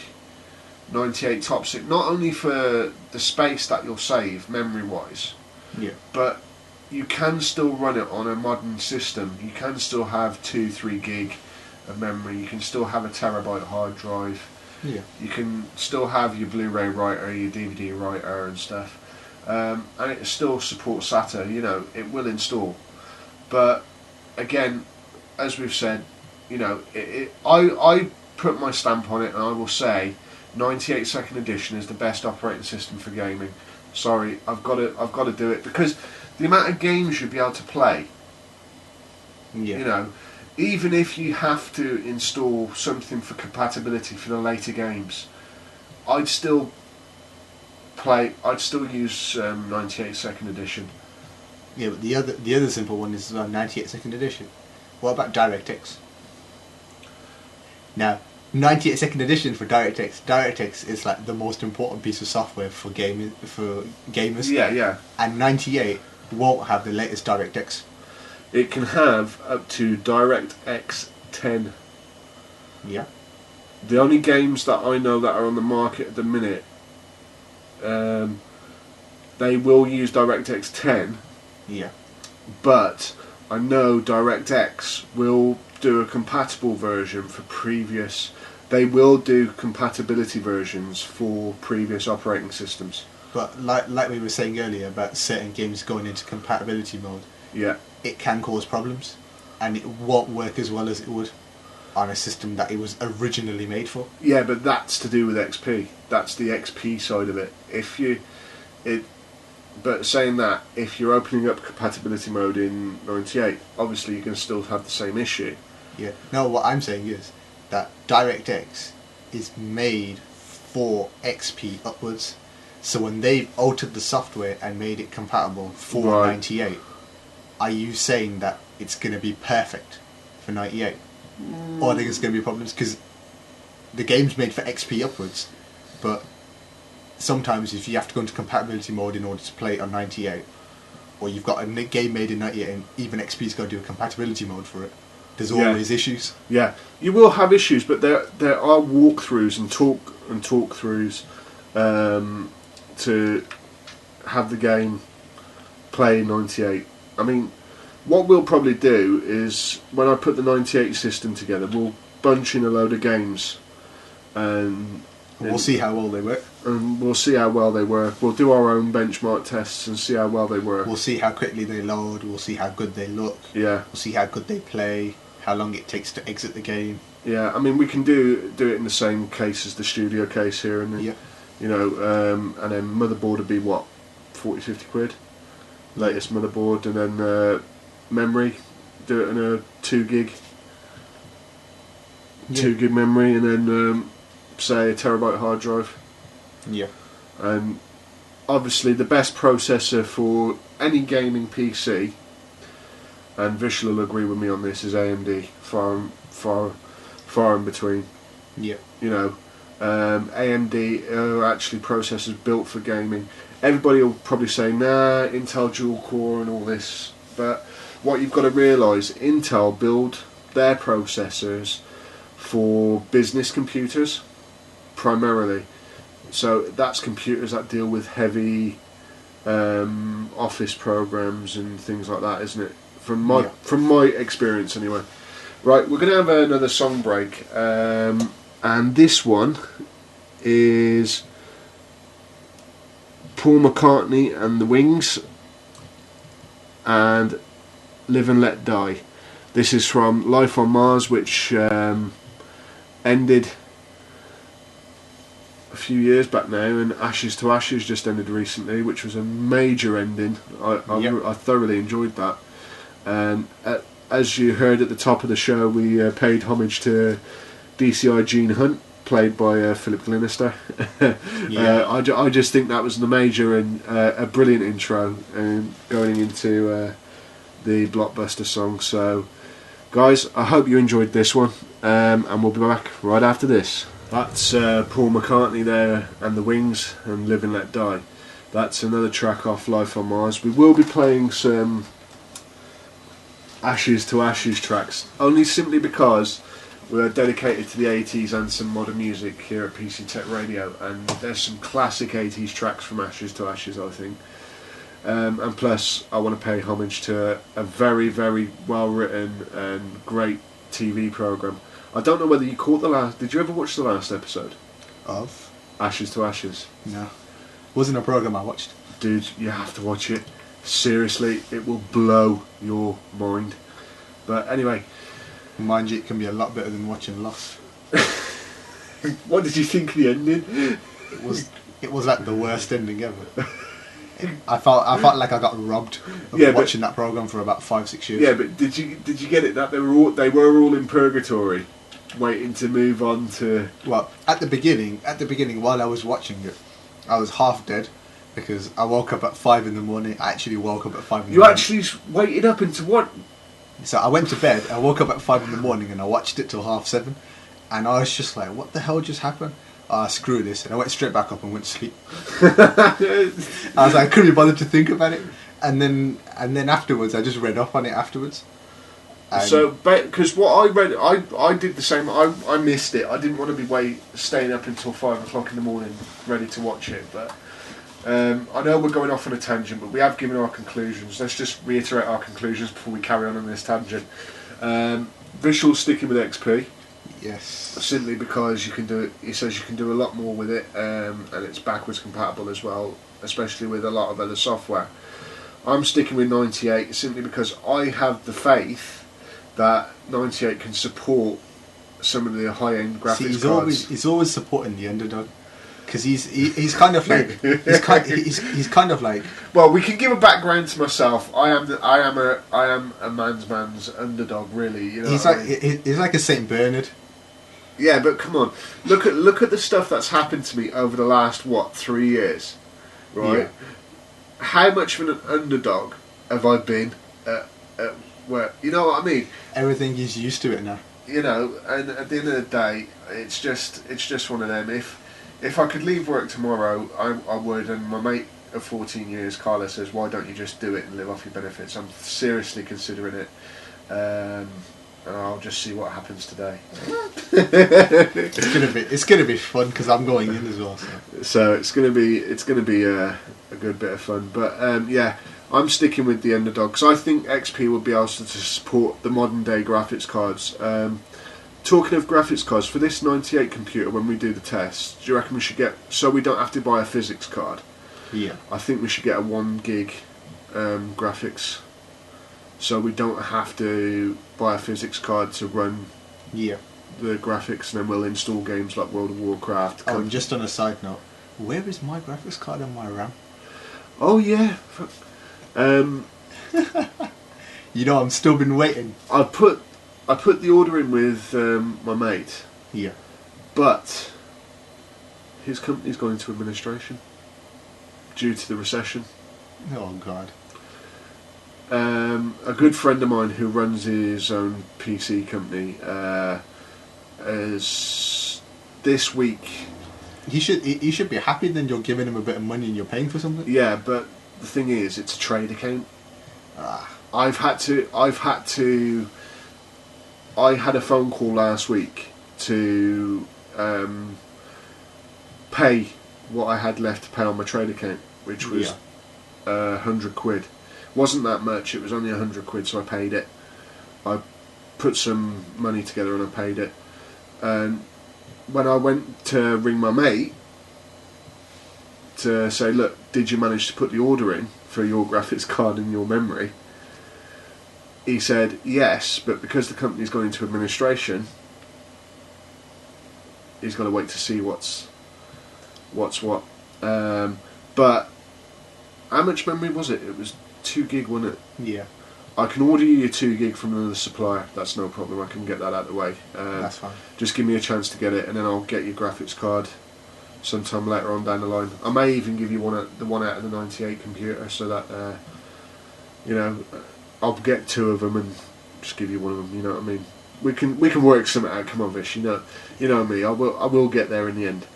98 tops it, not only for the space that you'll save memory-wise, but you can still run it on a modern system. You can still have 2-3 gig of memory. You can still have a terabyte hard drive. You can still have your Blu-ray writer, your DVD writer and stuff. And it still supports SATA, you know, it will install. But again, as we've said, you know, I put my stamp on it and I will say 98 second edition is the best operating system for gaming. Sorry, I've got to do it because the amount of games you'll be able to play, you know, even if you have to install something for compatibility for the later games, I'd still use 98 second edition. Yeah, but the other simple one is 98 second edition. What about DirectX? Now, 98 second edition for DirectX. DirectX is like the most important piece of software for gamers. Yeah. And 98 won't have the latest DirectX. It can have up to DirectX 10. Yeah. The only games that I know that are on the market at the minute, they will use DirectX 10. Yeah. But I know DirectX will do a compatible version for previous. They will do compatibility versions for previous operating systems. But like we were saying earlier about certain games going into compatibility mode, it can cause problems, and it won't work as well as it would on a system that it was originally made for. Yeah, but that's to do with XP. That's the XP side of it. But saying that, if you're opening up compatibility mode in 98, obviously you can still have the same issue. Yeah. No, what I'm saying is that DirectX is made for XP upwards. So when they've altered the software and made it compatible for 98, are you saying that it's going to be perfect for 98? Or I think it's going to be problems because the game's made for XP upwards, but sometimes if you have to go into compatibility mode in order to play it on 98, or you've got a game made in 98 and even XP's got to do a compatibility mode for it, there's always issues. Yeah, you will have issues, but there are walkthroughs and talkthroughs to have the game play 98. I mean, what we'll probably do is when I put the 98 system together, we'll bunch in a load of games, and we'll see how well they work. And we'll see how well they work. We'll do our own benchmark tests and see how well they work. We'll see how quickly they load. We'll see how good they look. Yeah. We'll see how good they play. How long it takes to exit the game. Yeah, I mean we can do it in the same case as the studio case here, and yeah. You know, and then motherboard would be what, 40-50 quid, latest motherboard, and then memory, do it in a 2 gig memory, and then say a terabyte hard drive. Yeah. And obviously the best processor for any gaming PC, and Vishal will agree with me on this, is AMD. Far in between. Yeah. You know, AMD are actually processors built for gaming. Everybody will probably say, nah, Intel dual core and all this, but what you've got to realise, Intel build their processors for business computers primarily. So that's computers that deal with heavy office programs and things like that, isn't it? From my experience anyway. Right, we're going to have another song break, and this one is Paul McCartney and the Wings and Live and Let Die. This is from Life on Mars, which ended a few years back now, and Ashes to Ashes just ended recently, which was a major ending. I thoroughly enjoyed that. And as you heard at the top of the show, we paid homage to DCI Gene Hunt, played by Philip Glenister. I just think that was the major and a brilliant intro, and going into the blockbuster song. So, guys, I hope you enjoyed this one, and we'll be back right after this. That's Paul McCartney there and the Wings and Live and Let Die. That's another track off Life on Mars. We will be playing some Ashes to Ashes tracks, only simply because we're dedicated to the 80s and some modern music here at PCTechRadio, and there's some classic 80s tracks from Ashes to Ashes, I think. And plus, I want to pay homage to a very, very well written and great TV programme. I don't know whether you caught the last. Did you ever watch the last episode of Ashes to Ashes? No, wasn't a programme I watched. Dude, you have to watch it. Seriously, it will blow your mind. But anyway, mind you, it can be a lot better than watching Lost. What did you think of the ending? It was like the worst ending ever. I felt like I got robbed of watching that program for about 5-6 years. Yeah, but did you get it that they were all in purgatory, waiting to move on to? Well, at the beginning, while I was watching it, I was half dead because I woke up at 5 in the morning. I actually woke up at 5 in the morning. You actually waited up into what? So I went to bed. I woke up at 5 in the morning and I watched it till 7:30, and I was just like, "What the hell just happened?" Screw this, and I went straight back up and went to sleep. I was like, I couldn't be bothered to think about it, and then afterwards, I just read up on it afterwards. So, because what I read, I did the same. I missed it. I didn't want to be staying up until 5 o'clock in the morning, ready to watch it. But I know we're going off on a tangent, but we have given our conclusions. Let's just reiterate our conclusions before we carry on this tangent. Vishal's sticking with XP. Yes. Simply because you can do it. He says you can do a lot more with it, and it's backwards compatible as well, especially with a lot of other software. I'm sticking with 98 simply because I have the faith that 98 can support some of the high-end graphics cards. He's always supporting the underdog, because he's kind of like he's kind of like. Well, we can give a background to myself. I am a man's underdog, really. You know, he's like a Saint Bernard. Yeah, but come on, look at the stuff that's happened to me over the last 3 years, right? Yeah. How much of an underdog have I been? Where, you know what I mean? Everything is used to it now. you know, and at the end of the day, it's just one of them. If I could leave work tomorrow, I would. And my mate of 14 years, Carla, says, "Why don't you just do it and live off your benefits?" I'm seriously considering it. And I'll just see what happens today. It's gonna be fun because I'm going in as well. So it's gonna be a good bit of fun. But yeah, I'm sticking with the underdog because I think XP will be able to support the modern day graphics cards. Talking of graphics cards, for this 98 computer, when we do the test, do you reckon we should get, so we don't have to buy a physics card? Yeah. I think we should get a 1 gig graphics, so we don't have to buy a physics card to run the graphics, and then we'll install games like World of Warcraft. Oh, and just on a side note, where is my graphics card and my RAM? Oh yeah. You know, I'm still been waiting. I put the order in with my mate. Yeah. But his company's gone into administration due to the recession. Oh God. A good friend of mine who runs his own PC company is this week. He should be happy. Then you're giving him a bit of money and you're paying for something. Yeah, but the thing is, it's a trade account. Ah. I had a phone call last week to pay what I had left to pay on my trade account, which was £100. Wasn't that much, it was only £100, so I paid it. I put some money together and I paid it. And when I went to ring my mate to say, look, did you manage to put the order in for your graphics card and your memory? He said yes, but because the company's gone into administration, he's got to wait to see what's what. But how much memory was it? It was 2 gig, wasn't it? Yeah. I can order you your 2 gig from another supplier. That's no problem. I can get that out of the way. That's fine. Just give me a chance to get it, and then I'll get your graphics card sometime later on down the line. I may even give you the one out of the 98 computer, so that you know, I'll get 2 of them and just give you one of them. You know what I mean? We can work something out. Come on, Vish. You know me. I will get there in the end.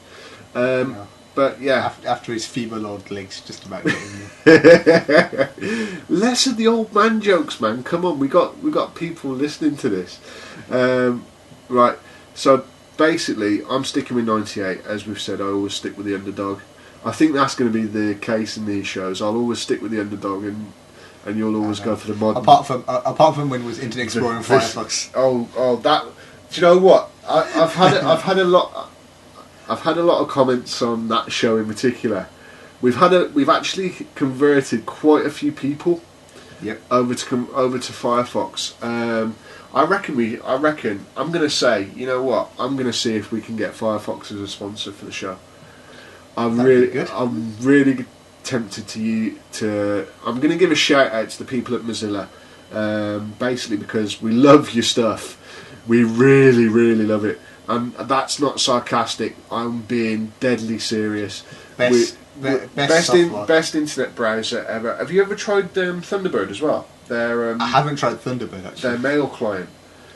Yeah. But yeah, after his feeble old legs just about getting there. Less of the old man jokes, man. Come on, we got people listening to this. Right. So basically, I'm sticking with 98. As we've said, I always stick with the underdog. I think that's going to be the case in these shows. I'll always stick with the underdog, and you'll always go for the modern. Apart from when it was Internet Explorer and Firefox. Oh, that. Do you know what? I've had a lot of comments on that show in particular. We've actually converted quite a few people. Yep. Over to Firefox. I reckon I'm going to say, you know what? I'm going to see if we can get Firefox as a sponsor for the show. I'm really tempted to. I'm going to give a shout out to the people at Mozilla, basically because we love your stuff. We really, really love it, and that's not sarcastic. I'm being deadly serious. Best internet browser ever. Have you ever tried Thunderbird as well? I haven't tried Thunderbird actually. Their mail client.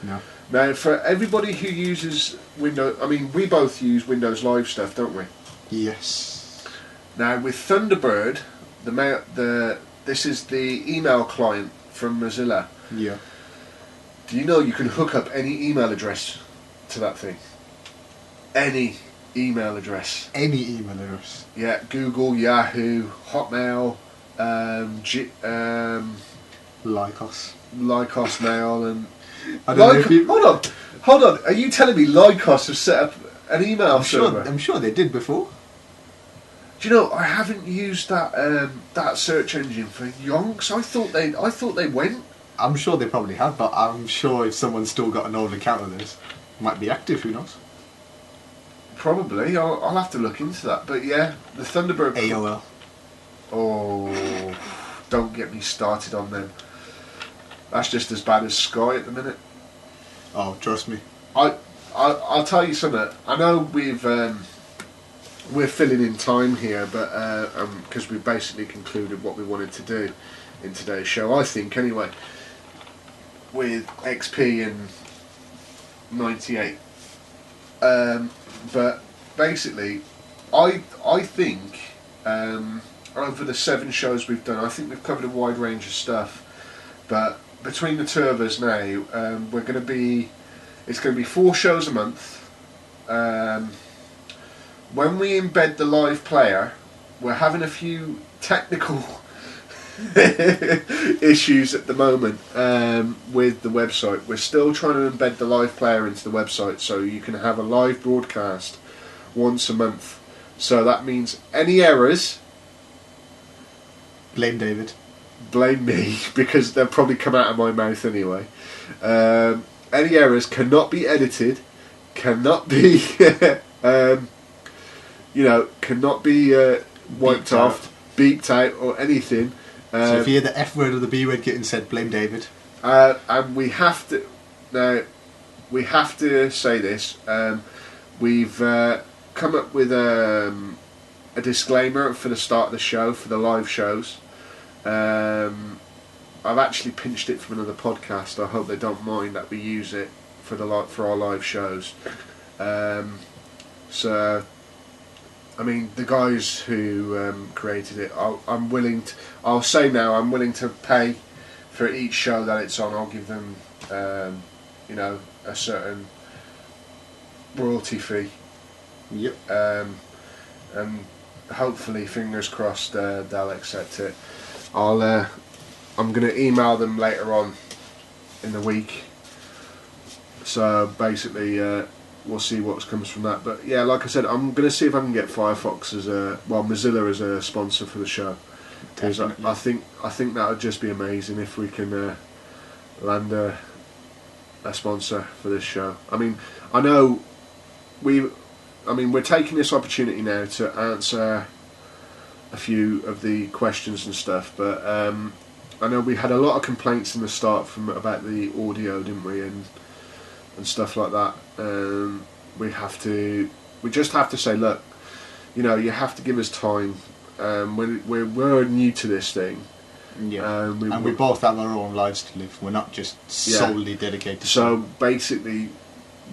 No. Now, for everybody who uses Windows, I mean, we both use Windows Live stuff, don't we? Yes. Now, with Thunderbird, this is the email client from Mozilla. Yeah. Do you know you can hook up any email address to that thing? Any email address. Any email address. Yeah, Google, Yahoo, Hotmail, Lycos Mail, and Hold on. Are you telling me Lycos have set up an email server? I'm sure they did before. Do you know, I haven't used that search engine for yonks. I thought they went. I'm sure they probably have, but I'm sure if someone's still got an old account of this, it might be active. Who knows? Probably. I'll have to look into that. But yeah, the Thunderbird. AOL. Oh, don't get me started on them. That's just as bad as Sky at the minute. Oh, trust me. I'll tell you something. I know we're filling in time here, but because we basically concluded what we wanted to do in today's show, I think anyway, with XP 98. But basically, I think over the 7 shows we've done, I think we've covered a wide range of stuff. But between the two of us now, it's going to be 4 shows a month. When we embed the live player, we're having a few technical issues at the moment with the website. We're still trying to embed the live player into the website so you can have a live broadcast once a month. So that means any errors, blame David. Blame me, because they'll probably come out of my mouth anyway. Any errors cannot be edited, cannot be cannot be wiped off, beeped out, or anything. So if you hear the F word or the B word getting said, blame David. And we have to say this. We've come up with a disclaimer for the start of the show for the live shows. I've actually pinched it from another podcast. I hope they don't mind that we use it for our live shows. So, I mean, the guys who created it, I'm willing to pay for each show that it's on. I'll give them, a certain royalty fee. Yep. And hopefully, fingers crossed, they'll accept it. I'm going to email them later on in the week. So basically, we'll see what comes from that. But yeah, like I said, I'm going to see if I can get Firefox Mozilla as a sponsor for the show. Because I think that would just be amazing if we can land a sponsor for this show. I mean, we're taking this opportunity now to answer a few of the questions and stuff, but I know we had a lot of complaints in the start about the audio, didn't we, and stuff like that. We just have to say, look, you have to give us time. We're new to this thing. Yeah, we both have our own lives to live. We're not just solely dedicated. So basically,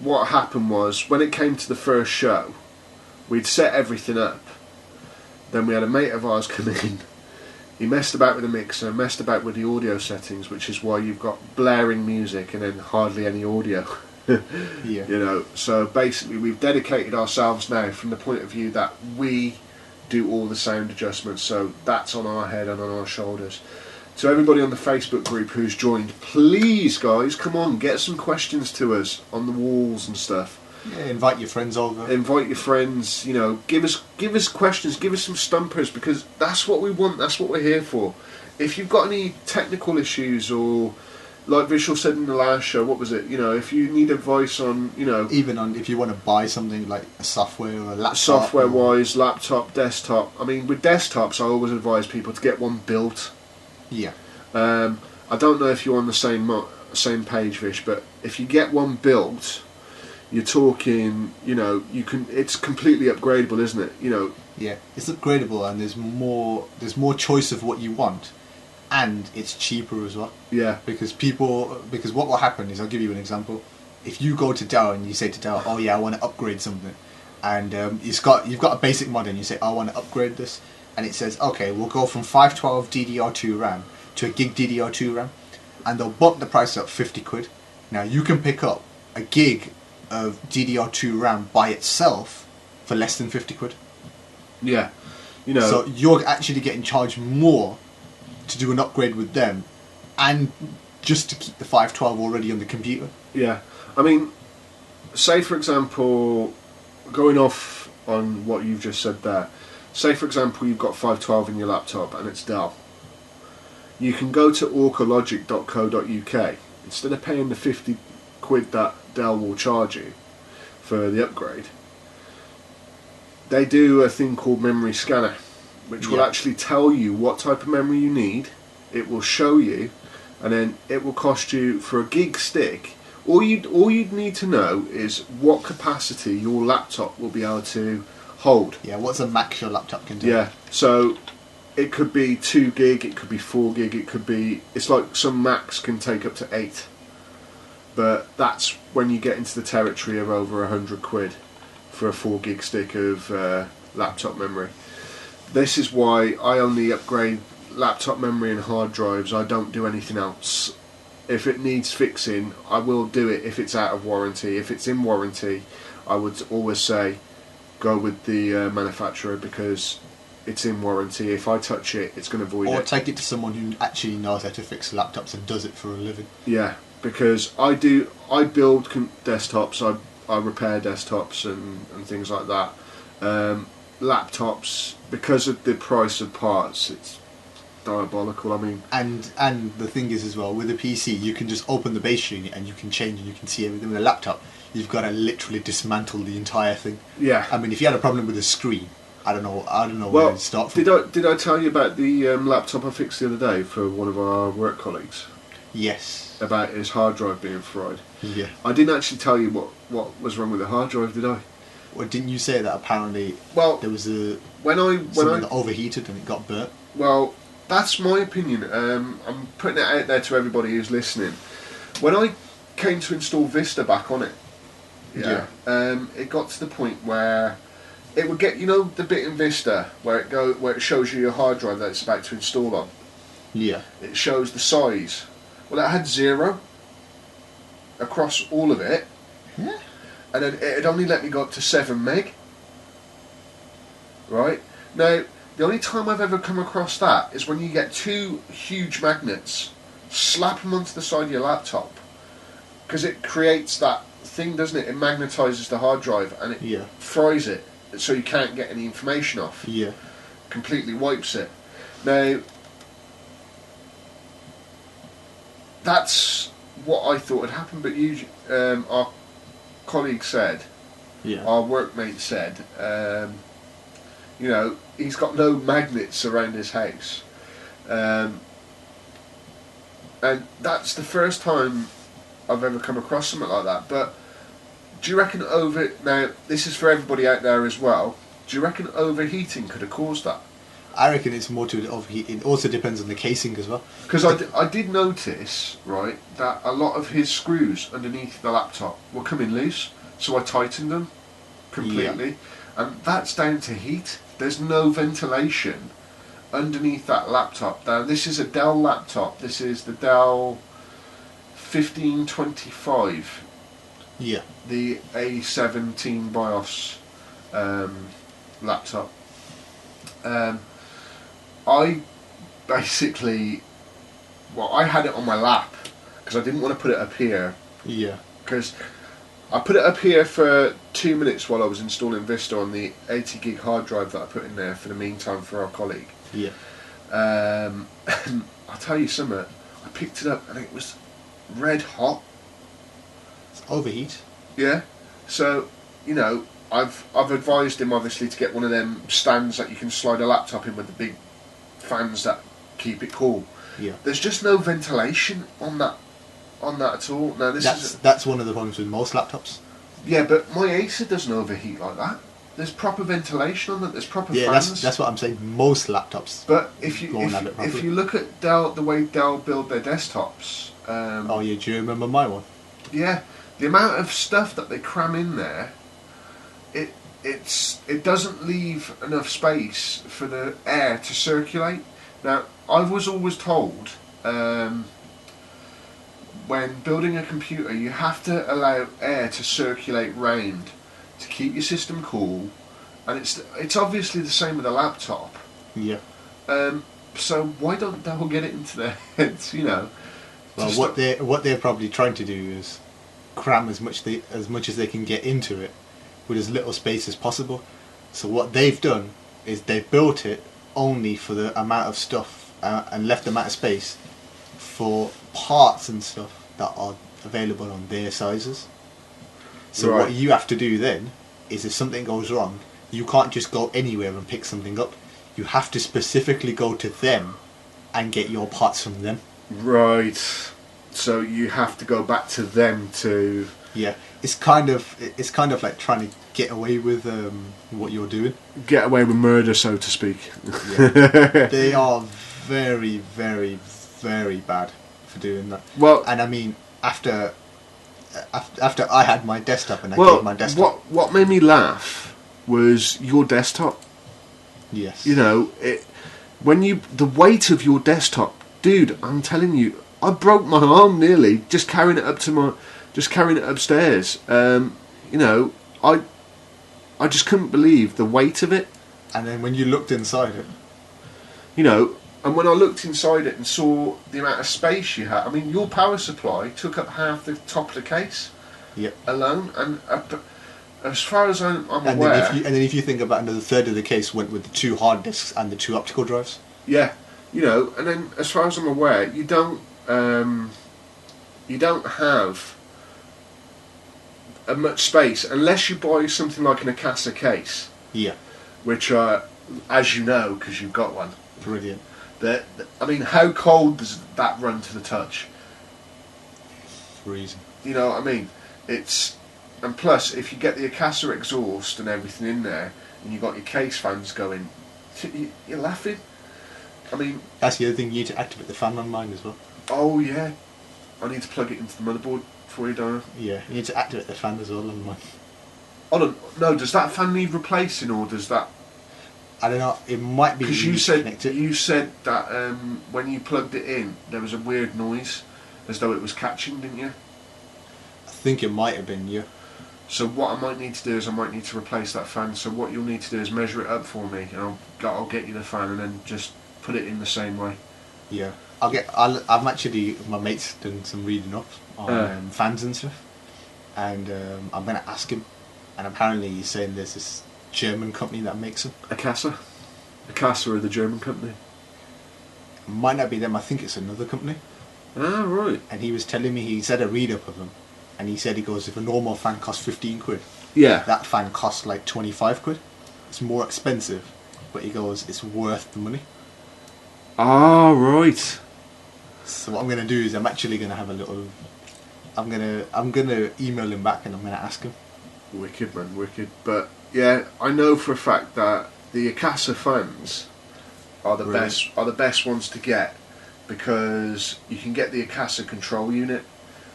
what happened was, when it came to the first show, we'd set everything up. Then we had a mate of ours come in. He messed about with the mixer, messed about with the audio settings, which is why you've got blaring music and then hardly any audio. Yeah. So basically we've dedicated ourselves now from the point of view that we do all the sound adjustments, so that's on our head and on our shoulders. So everybody on the Facebook group who's joined, please guys, come on, get some questions to us on the walls and stuff. Yeah, invite your friends over. Invite your friends, give us questions, give us some stumpers, because that's what we want, that's what we're here for. If you've got any technical issues, or like Vishal said in the last show, what was it? If you need advice on, even on if you want to buy something like a software or a laptop. Software-wise, laptop, desktop. I mean, with desktops, I always advise people to get one built. Yeah. I don't know if you're on the same page, Vish, but if you get one built, you're talking, it's completely upgradable, isn't it? Yeah, it's upgradable, and there's more choice of what you want, and it's cheaper as well. Yeah. Because what will happen is, I'll give you an example. If you go to Dell and you say to Dell, oh yeah, I want to upgrade something, and you've got a basic model, and you say, I want to upgrade this, and it says, okay, we'll go from 512 DDR2 RAM to a gig DDR2 RAM, and they'll bump the price up 50 quid. Now you can pick up a gig of DDR2 RAM by itself for less than 50 quid. Yeah. So you're actually getting charged more to do an upgrade with them, and just to keep the 512 already on the computer. Yeah. I mean, say for example, going off on what you've just said there, say for example you've got 512 in your laptop and it's Dell. You can go to orcalogic.co.uk. Instead of paying the 50 quid that Dell will charge you for the upgrade, they do a thing called memory scanner, which will actually tell you what type of memory you need. It will show you, and then it will cost you, for a gig stick, all you'd need to know is what capacity your laptop will be able to hold. Yeah, what's the max your laptop can do? Yeah, so it could be 2 gig, it could be 4 gig, it's like some Macs can take up to 8. But that's when you get into the territory of over £100 for a 4 gig stick of laptop memory. This is why I only upgrade laptop memory and hard drives. I don't do anything else. If it needs fixing, I will do it if it's out of warranty. If it's in warranty, I would always say go with the manufacturer because it's in warranty. If I touch it, it's going to void it. Or take it to someone who actually knows how to fix laptops and does it for a living. Yeah, because I build desktops, I repair desktops and things like that. Laptops, because of the price of parts, it's diabolical. I mean, and the thing is as well, with a PC you can just open the base unit and you can change and you can see everything. With a laptop you've got to literally dismantle the entire thing. Yeah. I mean, if you had a problem with the screen, I don't know well, where to start from. Did I tell you about the laptop I fixed the other day for one of our work colleagues? Yes. About his hard drive being fried. Yeah. I didn't actually tell you what was wrong with the hard drive, did I? Well, didn't you say that apparently there was something that overheated and it got burnt? Well, that's my opinion. I'm putting it out there to everybody who's listening. When I came to install Vista back on it, it got to the point where it would get, the bit in Vista where it shows you your hard drive that it's about to install on. Yeah. It shows the size. Well, it had 0 across all of it. Yeah. And then it had only let me go up to 7 meg. Right? Now, the only time I've ever come across that is when you get 2 huge magnets, slap them onto the side of your laptop, because it creates that thing, doesn't it? It magnetises the hard drive and it fries it, so you can't get any information off. Yeah. Completely wipes it. Now, that's what I thought had happened, but our colleague said, our workmate said, he's got no magnets around his house. And that's the first time I've ever come across something like that. But do you reckon now this is for everybody out there as well, do you reckon overheating could have caused that? I reckon it's more to the overheat. It also depends on the casing as well. Because I did notice, right, that a lot of his screws underneath the laptop were coming loose, so I tightened them completely. And that's down to heat. There's no ventilation underneath that laptop. Now, this is a Dell laptop. This is the Dell 1525. Yeah. The A17 BIOS laptop. I basically, I had it on my lap because I didn't want to put it up here. Yeah. Because I put it up here for 2 minutes while I was installing Vista on the 80 gig hard drive that I put in there for the meantime for our colleague. Yeah. And I'll tell you something, I picked it up and it was red hot. It's overheat. Yeah. So, I've advised him obviously to get one of them stands that you can slide a laptop in with the big fans that keep it cool. Yeah. There's just no ventilation on that at all. Now that's one of the problems with most laptops. Yeah, but my Acer doesn't overheat like that. There's proper ventilation on it. There's proper fans. That's what I'm saying. Most laptops. But if you look at Dell, the way Dell build their desktops. Do you remember my one? Yeah, the amount of stuff that they cram in there, it doesn't leave enough space for the air to circulate. Now, I was always told, when building a computer, you have to allow air to circulate round to keep your system cool, and it's obviously the same with a laptop. Yeah. So why don't Dell get it into their heads? Well, what they're probably trying to do is cram as much as they can get into it with as little space as possible. So what they've done is they've built it only for the amount of stuff and left the amount of space for parts and stuff that are available on their sizes. So what you have to do then is, if something goes wrong, you can't just go anywhere and pick something up. You have to specifically go to them and get your parts from them. Right. So you have to go back to them to... Yeah, it's kind of like trying to get away with what you're doing. Get away with murder, so to speak. Yeah. They are very, very, very bad for doing that. Well, and I mean, after after I had my desktop and I gave my desktop. What made me laugh was your desktop. Yes. You know, the weight of your desktop, dude. I'm telling you, I broke my arm nearly just carrying it upstairs. You know, I just couldn't believe the weight of it. And then when you looked inside it, you know, and when I looked inside it and saw the amount of space you had, I mean, your power supply took up half the top of the case. Yep. Alone, and as far as I'm and aware, then if you think about another third of the case went with the 2 hard disks and the 2 optical drives. Yeah, you know, and then as far as I'm aware, you don't have much space unless you buy something like an Cashapp case. Yeah. Which as you know, because you've got one. Brilliant. I mean, how cold does that run to the touch? Freezing. You know what I mean? And plus, if you get the Cashapp exhaust and everything in there, and you got your case fans going, you're laughing. I mean, that's the other thing. You need to activate the fan on mine as well. Oh yeah, I need to plug it into the motherboard for you, don't I? Yeah, you need to activate the fan as well on mine. Hold on, no. Does that fan need replacing, or does that? I don't know. It might be because you said that when you plugged it in, there was a weird noise, as though it was catching, didn't you? I think it might have been, yeah. So what I might need to do is I might need to replace that fan. So what you'll need to do is measure it up for me, and I'll get you the fan, and then just put it in the same way. Yeah, I've actually, my mate's done some reading up on fans and stuff, and I'm going to ask him, and apparently he's saying there's this German company that makes them. Cashapp are the German company. Might not be them. I think it's another company. Ah, right. And he was telling me, he said a read up of them, and he said, he goes, if a normal fan costs 15 quid, yeah, that fan costs like 25 quid. It's more expensive, but he goes, it's worth the money. Ah, right. So what I'm going to do is I'm actually going to have a little. I'm gonna email him back and I'm going to ask him. Wicked, man, wicked. But yeah, I know for a fact that the Cashapp fans are the best ones to get, because you can get the Cashapp control unit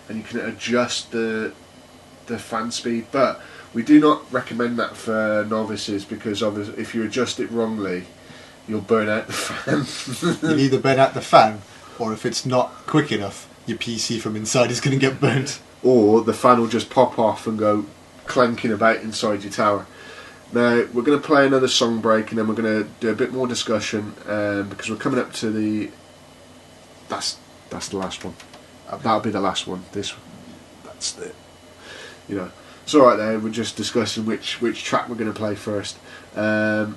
and you can adjust the fan speed. But we do not recommend that for novices, because obviously if you adjust it wrongly, you'll burn out the fan. You'll either burn out the fan, or if it's not quick enough, your PC from inside is going to get burnt. Or the fan will just pop off and go clanking about inside your tower. Now, we're going to play another song break, and then we're going to do a bit more discussion, because we're coming up to the... That's the last one. Okay. That'll be the last one. That's it. You know. It's alright there, we're just discussing which track we're going to play first. Now,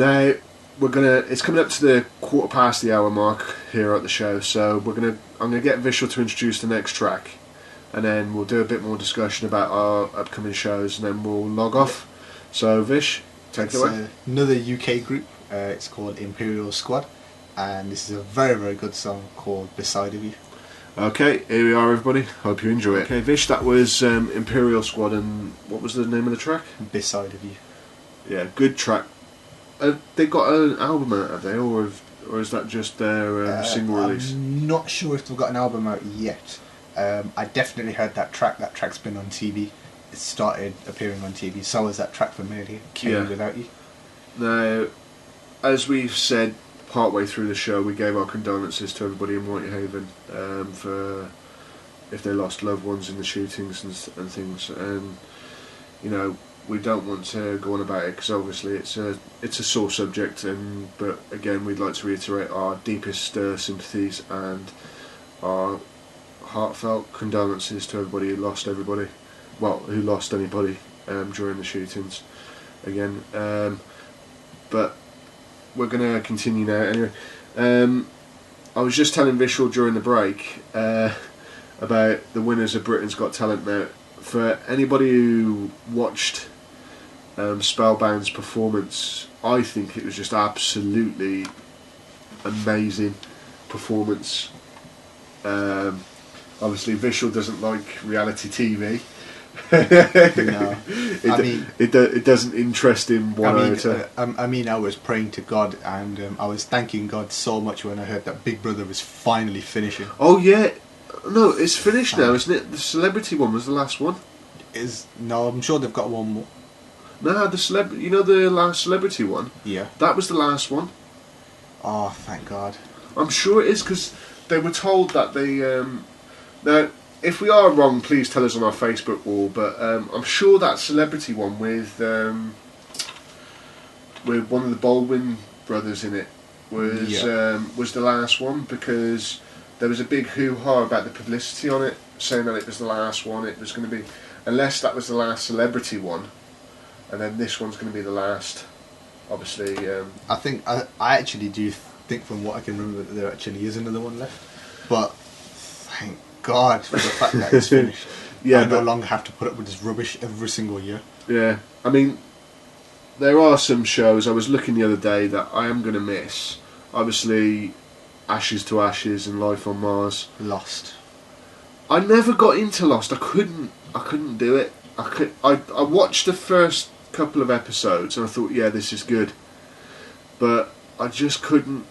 it's coming up to the 1:15 mark here at the show, so I'm gonna get Vishal to introduce the next track, and then we'll do a bit more discussion about our upcoming shows, and then we'll log off. So Vish, take it away. Another UK group. It's called Imperial Squad, and this is a very, very good song called Beside of You. Okay, here we are, everybody. Hope you enjoy it. Okay, Vish, that was Imperial Squad, and what was the name of the track? Beside of You. Yeah, good track. They got an album out, have they, or is that just their single release? I'm not sure if they've got an album out yet. I definitely heard that track. That track's been on TV. It started appearing on TV. So was that track familiar? Came Without You. Now, as we've said partway through the show, we gave our condolences to everybody in Whitehaven for if they lost loved ones in the shootings and things. And you know, we don't want to go on about it, because obviously it's a sore subject, but again, we'd like to reiterate our deepest sympathies and our heartfelt condolences to everybody who lost anybody during the shootings again. But we're going to continue now anyway. I was just telling Vishal during the break about the winners of Britain's Got Talent. Now, for anybody who watched Spellbound's performance, I think it was just absolutely amazing performance. Obviously Vishal doesn't like reality TV. No, it doesn't interest him one iota. I was praying to God, and I was thanking God so much when I heard that Big Brother was finally finishing. Oh yeah, No, it's finished now, isn't it? The celebrity one was the last one. No, I'm sure they've got one more. No, you know the last celebrity one? Yeah. That was the last one. Oh, thank God. I'm sure it is, because they were told that they... now, if we are wrong, please tell us on our Facebook wall, but I'm sure that celebrity one with one of the Baldwin brothers in it was the last one, because there was a big hoo-ha about the publicity on it, saying that it was the last one. It was going to be... Unless that was the last celebrity one, and then this one's going to be the last, obviously... I think... I actually do think, from what I can remember, that there actually is another one left. But thank God for the fact that it's finished. I no longer have to put up with this rubbish every single year. Yeah, I mean, there are some shows, I was looking the other day, that I am going to miss. Obviously, Ashes to Ashes and Life on Mars. Lost. I never got into Lost. I couldn't do it. I watched the first couple of episodes and I thought, yeah, this is good, but I just couldn't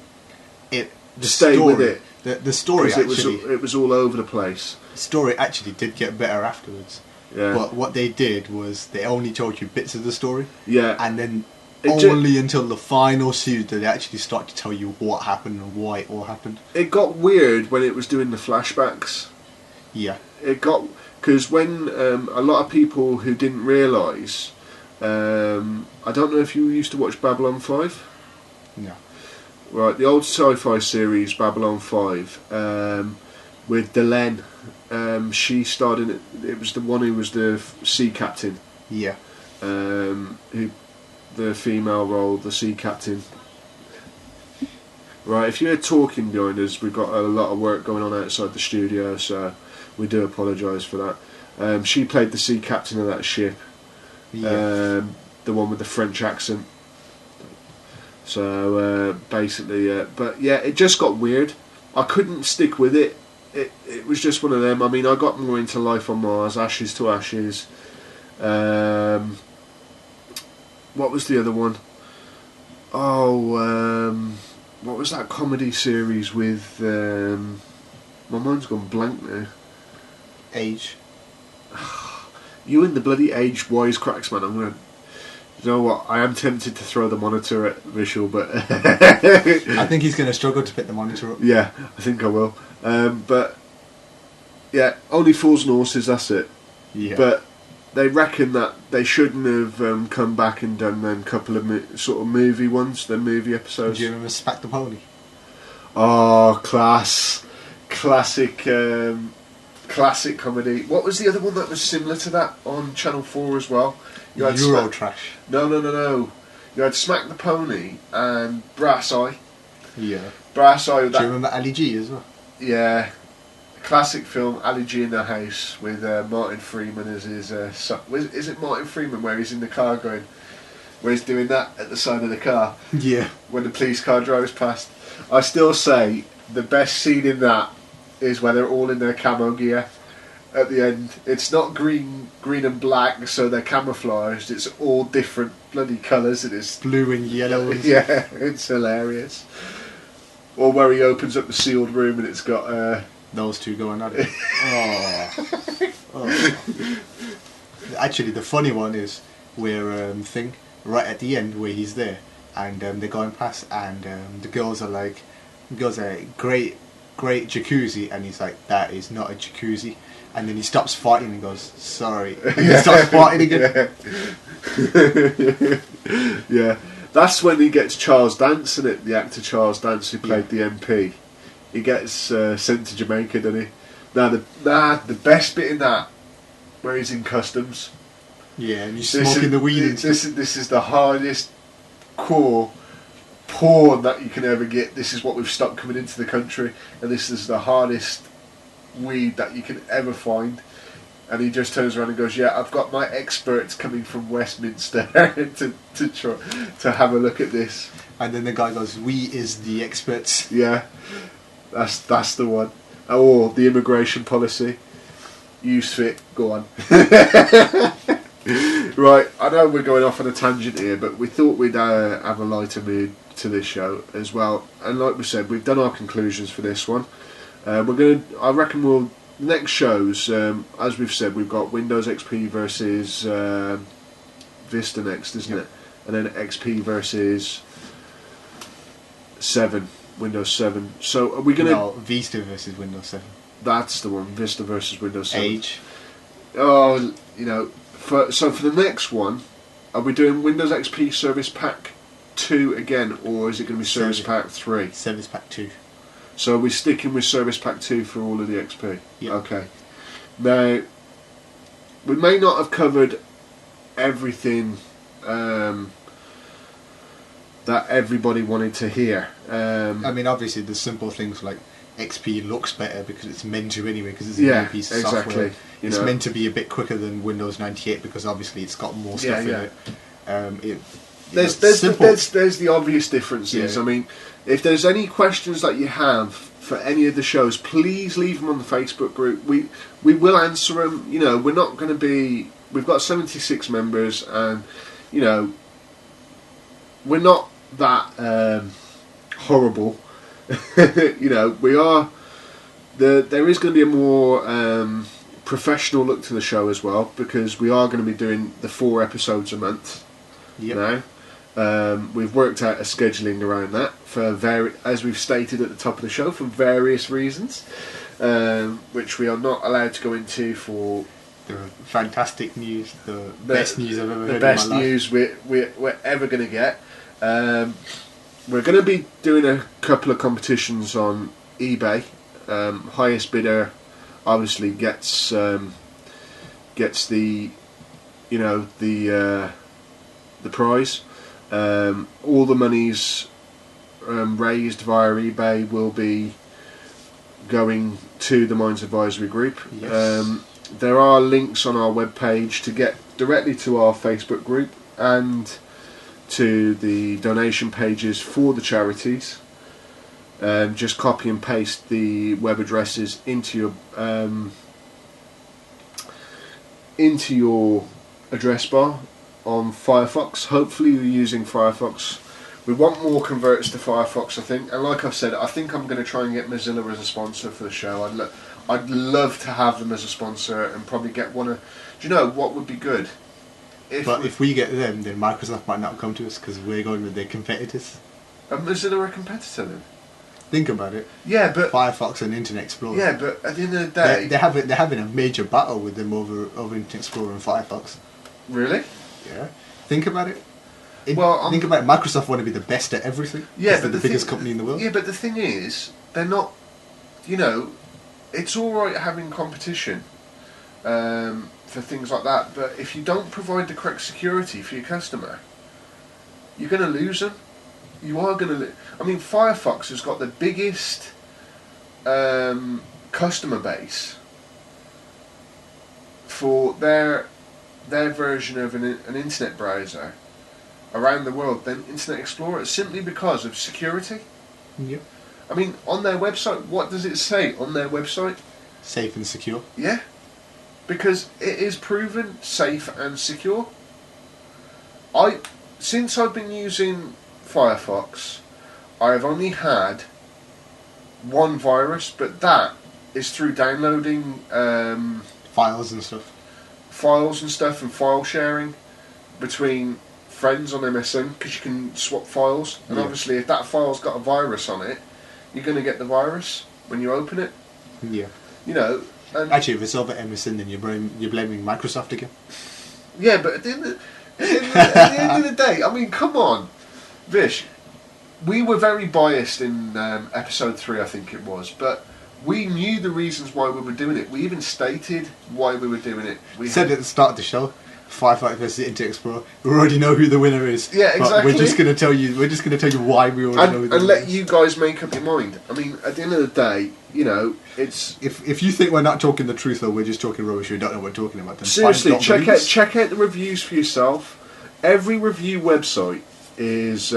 stay with it. The story actually, it was all over the place. The story actually did get better afterwards. Yeah. But what they did was they only told you bits of the story. Yeah. And then only until the final series did they actually start to tell you what happened and why it all happened. It got weird when it was doing the flashbacks. Yeah. It got... Because when a lot of people who didn't realise... I don't know if you used to watch Babylon 5? No. Right, the old sci-fi series Babylon 5 with Delenn. She starred in it. It was the one who was the sea captain. Yeah. Who, the female role, the sea captain. Right, if you hear talking behind us, we've got a lot of work going on outside the studio, so we do apologise for that. She played the sea captain of that ship. Yeah. The one with the French accent. So basically, but yeah, it just got weird. I couldn't stick with it. It was just one of them. I mean, I got more into Life on Mars, Ashes to Ashes. What was the other one? Oh, what was that comedy series with... my mind's gone blank now. Age. You and the bloody Age wisecracks, man. I'm going to... You know what? I am tempted to throw the monitor at Vishal, but... I think he's going to struggle to pick the monitor up. Yeah, I think I will. But, yeah, Only Fools and Horses, that's it. Yeah. But they reckon that they shouldn't have come back and done then a couple of sort of movie ones, the movie episodes. Do you remember Smack the Pony? Oh, classic comedy. What was the other one that was similar to that on Channel 4 as well? You had Eurotrash. No. You had Smack the Pony and Brass Eye. Yeah. Brass Eye. Do you remember Ali G as well? Yeah. Classic film, Ali G in the House, with Martin Freeman as his son. Is it Martin Freeman where he's in the car going, where he's doing that at the side of the car? Yeah. When the police car drives past. I still say the best scene in that is when they're all in their camo gear at the end. It's not green and black, so they're camouflaged. It's all different bloody colours. It is blue and yellow. Yeah, it's hilarious. Or where he opens up the sealed room and it's got those two going at it. Oh. Actually, the funny one is where right at the end where he's there and they're going past and the girls are like, great jacuzzi, and he's like, that is not a jacuzzi, and then he stops fighting and goes, sorry, and he stops fighting again. Yeah, that's when he gets Charles Dance in it, the actor Charles Dance who played the MP. He gets sent to Jamaica, doesn't he? Now the best bit in that, where he's in customs. Yeah, and he's smoking the weed. This is the hardest core porn that you can ever get. This is what we've stopped coming into the country, and this is the hardest weed that you can ever find. And he just turns around and goes, "Yeah, I've got my experts coming from Westminster to have a look at this." And then the guy goes, "We is the experts." Yeah, that's the one. Oh, the immigration policy. Use fit. Go on. Right, I know we're going off on a tangent here, but we thought we'd have a lighter mood to this show as well. And like we said, we've done our conclusions for this one. I reckon we'll next shows. As we've said, we've got Windows XP versus Vista next, isn't it? And then XP versus 7, Windows 7. So are we going to... No, Vista versus Windows 7. That's the one, Vista versus Windows 7. Age. Oh, so for the next one, are we doing Windows XP Service Pack 2 again, or is it going to be Service Pack 3? Service Pack 2. So are we sticking with Service Pack 2 for all of the XP? Yeah. Okay. Now, we may not have covered everything that everybody wanted to hear. I mean, obviously, there's simple things like XP looks better because it's meant to anyway, because it's a new piece of software. It's meant to be a bit quicker than Windows 98 because obviously it's got more stuff in it. There's the obvious differences. Yeah. I mean, if there's any questions that you have for any of the shows, please leave them on the Facebook group. We will answer them. We're not going to be... We've got 76 members, and we're not that horrible. We are. There is going to be a more professional look to the show as well, because we are going to be doing the 4 episodes a month. Yep. Now, we've worked out a scheduling around that as we've stated at the top of the show, for various reasons, which we are not allowed to go into for. The fantastic news, the best news I've ever heard in my life. The best news we're ever going to get. We're going to be doing a couple of competitions on eBay. Highest bidder obviously gets the prize. All the monies raised via eBay will be going to the Mines Advisory Group. Yes. There are links on our webpage to get directly to our Facebook group and to the donation pages for the charities. Just copy and paste the web addresses into your address bar on Firefox. Hopefully you're using Firefox. We want more converts to Firefox, I think, and like I've said, I think I'm going to try and get Mozilla as a sponsor for the show. I'd love to have them as a sponsor and probably get one of... Do you know what would be good? If we get them, then Microsoft might not come to us because we're going with their competitors. Are Mozilla a competitor then? Think about it. Yeah, but... Firefox and Internet Explorer. Yeah, but at the end of the day... They're having a major battle with them over Internet Explorer and Firefox. Really? Yeah. Think about it. Think about it. Microsoft want to be the best at everything. Yeah, they're the biggest company in the world. Yeah, but the thing is, they're not... it's alright having competition for things like that, but if you don't provide the correct security for your customer, you're going to lose them. You are going to... I mean, Firefox has got the biggest customer base for their version of an internet browser around the world than Internet Explorer, simply because of security. Yep. I mean, on their website, what does it say on their website? Safe and secure. Yeah, because it is proven safe and secure. Since I've been using Firefox, I've only had one virus, but that is through downloading files and stuff and file sharing between friends on MSN, because you can swap files, and obviously if that file's got a virus on it, you're going to get the virus when you open it. Yeah. And actually, if it's over MSN, then you're blaming Microsoft again. Yeah, but at the end of the day, I mean, come on, Vish. We were very biased in episode 3, I think it was, but we knew the reasons why we were doing it. We even stated why we were doing it. We said at the start of the show, Firefox versus Internet Explorer. We already know who the winner is. Yeah, exactly. But we're just going to tell you. We're just going to tell you why we already know. And let you guys make up your mind. I mean, at the end of the day, it's... If you think we're not talking the truth or we're just talking rubbish, you don't know what we're talking about, then seriously, check out the reviews for yourself. Every review website is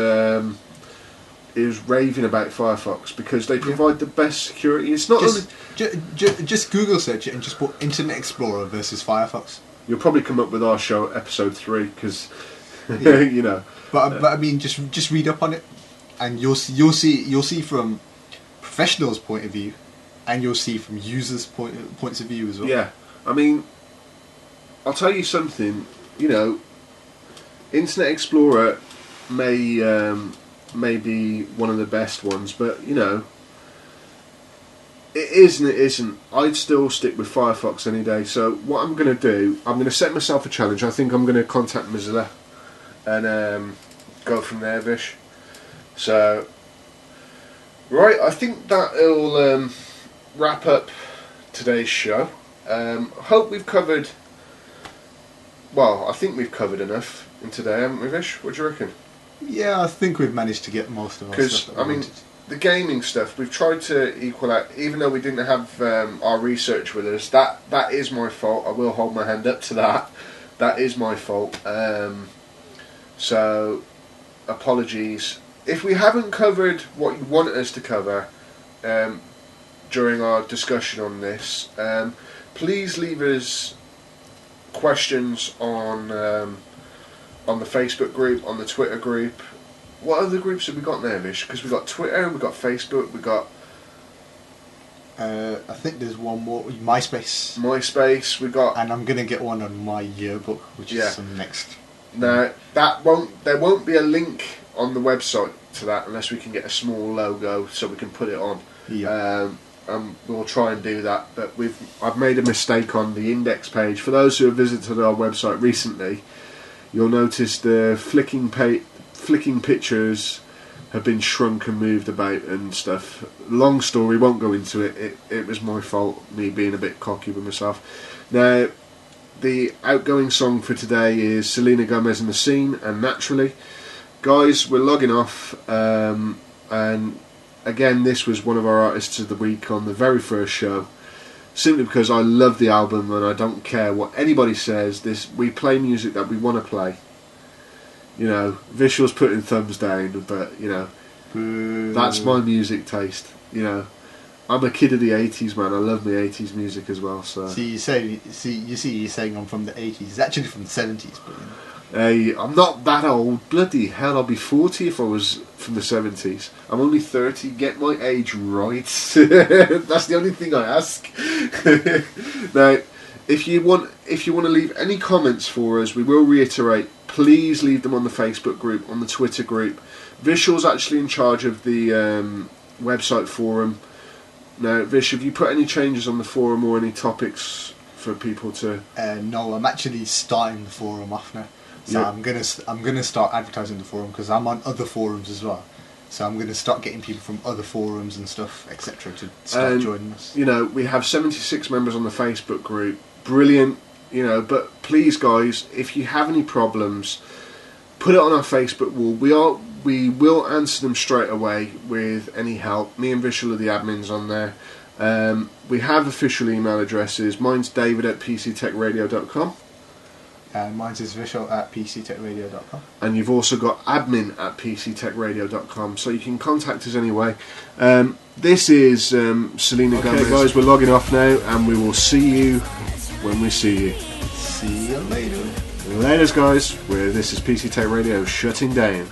raving about Firefox because they provide the best security. It's not just Google search it and just put Internet Explorer versus Firefox. You'll probably come up with our show episode 3 because But I mean, just read up on it, and you'll see from professionals' point of view, and you'll see from users' points of view as well. Yeah, I mean, I'll tell you something. You know, Internet Explorer may be one of the best ones, but you know, it is and it isn't. I'd still stick with Firefox any day. So what I'm going to do, I'm going to set myself a challenge. I think I'm going to contact Mozilla and go from there, Vish. So, right, I think that'll wrap up today's show. Hope we've covered. Well, I think we've covered enough in today, haven't we, Vish? What do you reckon? Yeah, I think we've managed to get most of our stuff. Because, I mean, the gaming stuff, we've tried to equal out, even though we didn't have our research with us. That is my fault. I will hold my hand up to that. That is my fault. So, apologies. If we haven't covered what you wanted us to cover during our discussion on this, please leave us questions on the Facebook group, on the Twitter group. What other groups have we got there, Vish? Because we've got Twitter, we've got Facebook, we've got... I think there's one more, MySpace. We've got... And I'm going to get one on my yearbook, which is some next... No, there won't be a link on the website to that unless we can get a small logo so we can put it on. Yeah. We'll try and do that, but I've made a mistake on the index page. For those who have visited our website recently, you'll notice the flicking pictures have been shrunk and moved about and stuff. Long story, won't go into it. It was my fault, me being a bit cocky with myself. Now, the outgoing song for today is Selena Gomez and The Scene and Naturally. Guys, we're logging off, and again, this was one of our artists of the week on the very first show, simply because I love the album and I don't care what anybody says. We play music that we want to play. You know, Visual's putting thumbs down, but you know, that's my music taste. You know, I'm a kid of the 80s, man. I love my 80s music as well. So you're saying I'm from the 80s. It's actually from the 70s, but you know. Hey, I'm not that old. Bloody hell, I'll be 40 if I was from the 70s. I'm only 30. Get my age right. That's the only thing I ask. Now, if you want to leave any comments for us, we will reiterate. Please leave them on the Facebook group, on the Twitter group. Vishal's actually in charge of the website forum. Now, Vish, have you put any changes on the forum or any topics for people to? No, I'm actually starting the forum off now. So yeah. I'm gonna start advertising the forum because I'm on other forums as well. So I'm gonna start getting people from other forums and stuff, etc., to start joining us. You know, we have 76 members on the Facebook group. Brilliant. You know, but please, guys, if you have any problems, put it on our Facebook wall. We will answer them straight away with any help. Me and Vishal are the admins on there. We have official email addresses. Mine's david@PCTechRadio.com. And mine is vishal@PCTechRadio.com. And you've also got admin@PCTechRadio.com, so you can contact us anyway. This is Selena Gomez. Okay, guys, we're logging off now, and we will see you when we see you. See you later. Laters, guys. This is PC Tech Radio shutting down.